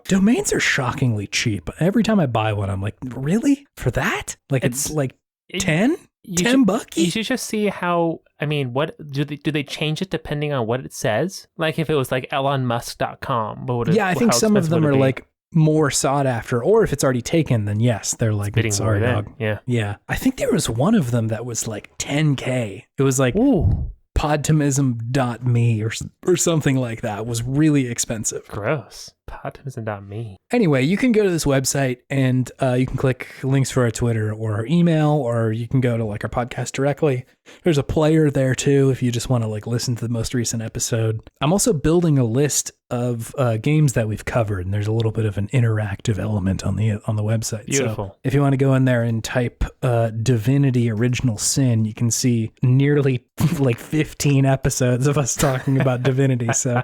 Domains are shockingly cheap. Every time I buy one, I'm like, really? For that? Like it's like 10? $10? You should just see how, I mean, what do they change it depending on what it says? Like if it was like elonmusk.com, what would it, I think some of them are like more sought after, or if it's already taken, then yes, they're like, sorry, dog. Yeah. I think there was one of them that was like $10K. It was like, ooh, podtimism.me or something like that. It was really expensive. Gross. Podtimism.me. Anyway, you can go to this website and you can click links for our Twitter or our email, or you can go to like our podcast directly. There's a player there too if you just want to like listen to the most recent episode. I'm also building a list of games that we've covered, and there's a little bit of an interactive element on the website. Beautiful. So if you want to go in there and type Divinity Original Sin, you can see nearly like 15 episodes of us talking about Divinity. So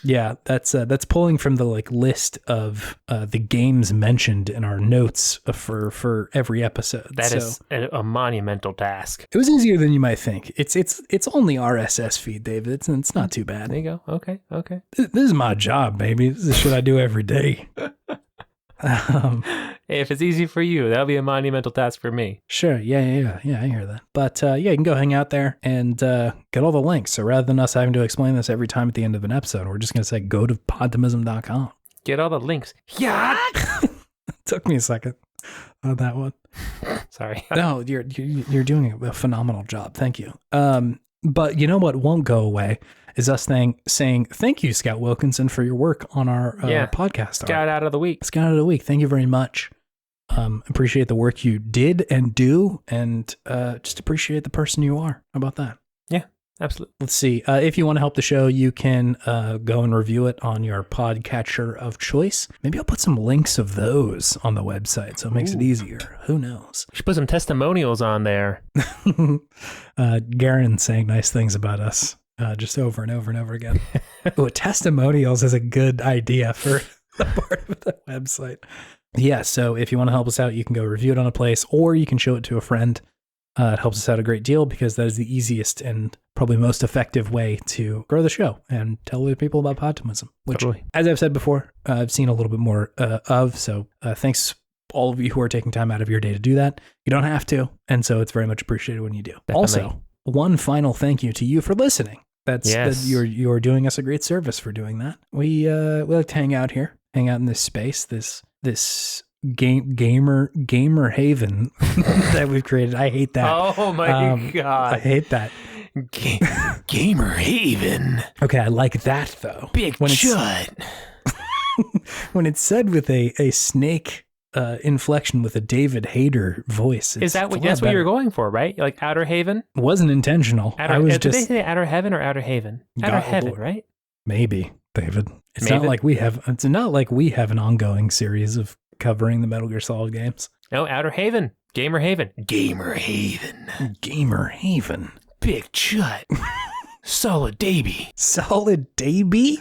yeah, that's pulling from the like list of the games mentioned in our notes for every episode. That is a monumental task. It was easier than you might think. It's on the RSS feed, David. It's not too bad. There you go. Okay. This is my job, baby. This is shit I do every day. If it's easy for you, that'll be a monumental task for me. Sure. Yeah, I hear that. But you can go hang out there and get all the links. So rather than us having to explain this every time at the end of an episode, we're just going to say go to podtimism.com. Get all the links. Yeah. Took me a second on that one. Sorry. No, you're doing a phenomenal job. Thank you. But you know what won't go away is us saying thank you, Scout Wilkinson, for your work on our podcast. Scout out of the week. Scout of the week. Thank you very much. Appreciate the work you did and do, and just appreciate the person you are. How about that? Yeah, absolutely. Let's see. If you want to help the show, you can go and review it on your podcatcher of choice. Maybe I'll put some links of those on the website so it makes it easier. Who knows? We should put some testimonials on there. Garen saying nice things about us just over and over and over again. Ooh, testimonials is a good idea for the part of the website. Yeah, so if you want to help us out, you can go review it on a place, or you can show it to a friend. It helps us out a great deal because that is the easiest and probably most effective way to grow the show and tell other people about Podtimism, which, as I've said before, I've seen a little bit more of. So thanks all of you who are taking time out of your day to do that. You don't have to, and so it's very much appreciated when you do. Definitely. Also, one final thank you to you for listening. You're doing us a great service for doing that. We like to hang out here, hang out in this space, this gamer haven that we've created. I hate that. Oh my god, I hate that. Gamer haven. Okay, I like that though. Big Chud. When it's said with a snake inflection with a David Hayter voice. Is that what that's what you were going for, right? Like Outer Haven? Wasn't intentional. Did they say Outer Heaven or Outer Haven? Outer Heaven, right? Maybe, David. It's not like we have an ongoing series of covering the Metal Gear Solid games. No, Outer Haven. Gamer Haven. Gamer Haven. Gamer Haven. Big Chut. Solid Davy. Solid Davy?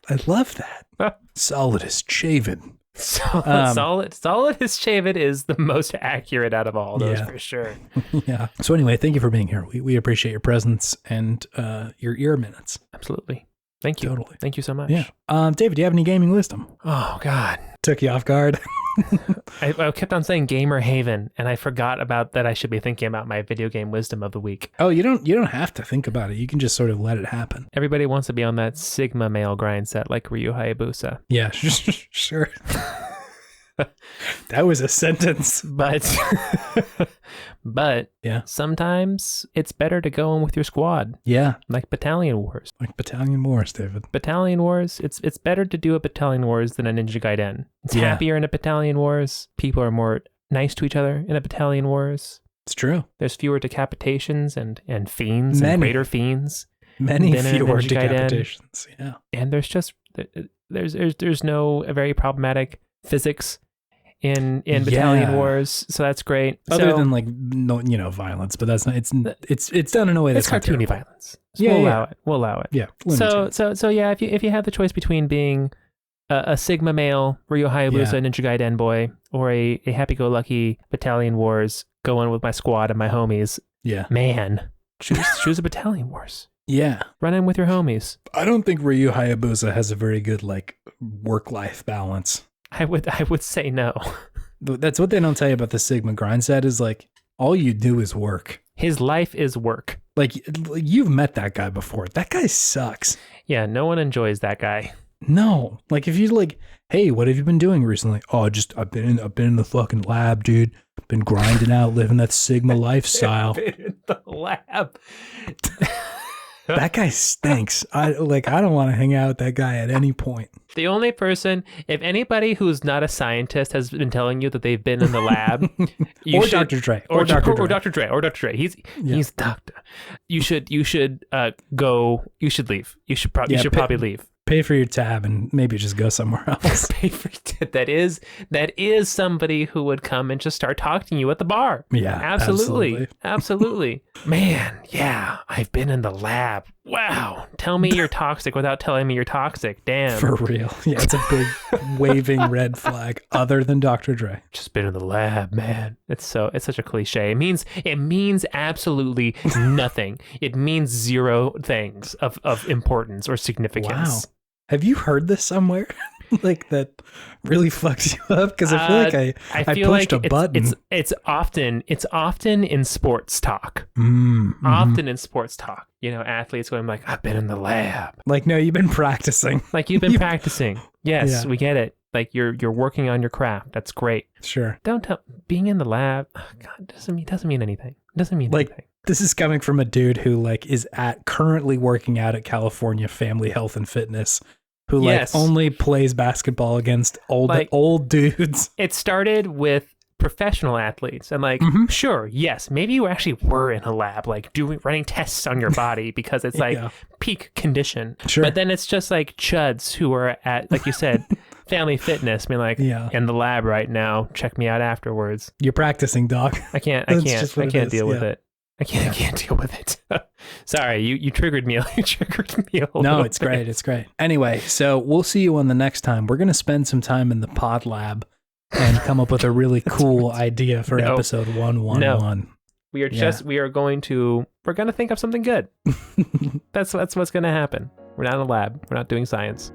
I love that. Solid as shaven. Solid as shaven is the most accurate out of all those for sure. Yeah. So anyway, thank you for being here. We appreciate your presence and your ear minutes. Absolutely. Thank you. Totally. Thank you so much. Yeah. David, do you have any gaming wisdom? Oh, God. Took you off guard. I kept on saying Gamer Haven, and I forgot about that. I should be thinking about my video game wisdom of the week. Oh, you don't have to think about it. You can just sort of let it happen. Everybody wants to be on that Sigma male grind set like Ryu Hayabusa. Yeah, sure. That was a sentence. But yeah, sometimes it's better to go in with your squad. Yeah. Like Battalion Wars. Like Battalion Wars, David. Battalion Wars, it's better to do a Battalion Wars than a Ninja Gaiden. It's happier in a Battalion Wars. People are more nice to each other in a Battalion Wars. It's true. There's fewer decapitations and fiends and greater fiends. Many fewer decapitations. Yeah. And there's no very problematic physics in Battalion Wars, so that's great. Other than like violence, but that's not. It's done in a way that's cartoony terrible. Violence. So we'll allow it. Yeah. So yeah, if you have the choice between being a Sigma male Ryu Hayabusa Ninja Gaiden boy or a happy-go-lucky Battalion Wars, go in with my squad and my homies. Yeah. Man, choose a Battalion Wars. Yeah. Run in with your homies. I don't think Ryu Hayabusa has a very good work-life balance. I would say no. That's what they don't tell you about the Sigma grind set is all you do is work. His life is work. You've met that guy before. That guy sucks. Yeah, no one enjoys that guy. No. If you hey, what have you been doing recently? Oh, I've been in the fucking lab, dude. Been grinding out, living that Sigma lifestyle. Been in the lab. That guy stinks. I don't want to hang out with that guy at any point. The only person, if anybody who's not a scientist has been telling you that they've been in the lab, Dr. Dre. Or Dr. Dre. He's doctor. You should go. You should leave. You should probably leave. Pay for your tab and maybe just go somewhere else. That is somebody who would come and just start talking to you at the bar. Yeah, absolutely. Man, yeah, I've been in the lab. Wow, tell me you're toxic without telling me you're toxic. Damn, for real. Yeah, it's a big waving red flag. Other than Dr. Dre, just been in the lab, man. It's such a cliche. It means absolutely nothing. It means zero things of importance or significance. Wow. Have you heard this somewhere? That really fucks you up? Because I feel I pushed a button. It's often in sports talk. Mm-hmm. Often in sports talk. Athletes going I've been in the lab. No, you've been practicing. You've been practicing. Yes, we get it. You're working on your craft. That's great. Sure. Don't tell being in the lab. Oh God, doesn't mean anything. Doesn't mean anything. This is coming from a dude who is currently working out at California Family Health and Fitness, who only plays basketball against old dudes. It started with professional athletes and sure, yes, maybe you actually were in a lab running tests on your body because it's peak condition. Sure. But then it's just chuds who are at, like you said, Family Fitness being in the lab right now, check me out afterwards. You're practicing, doc. I can't deal with it. I can't deal with it. Sorry, you triggered me. You triggered me a little No, it's great. It's great. Anyway, so we'll see you on the next time. We're going to spend some time in the pod lab and come up with a really cool idea for episode 111. No. We're going to think of something good. That's what's going to happen. We're not in a lab. We're not doing science.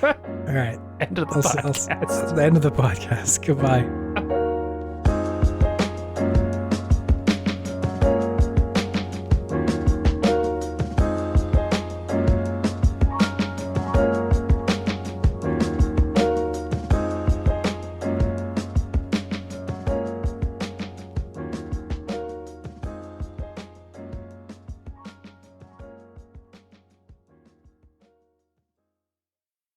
All right. End of the podcast. The end of the podcast. Goodbye.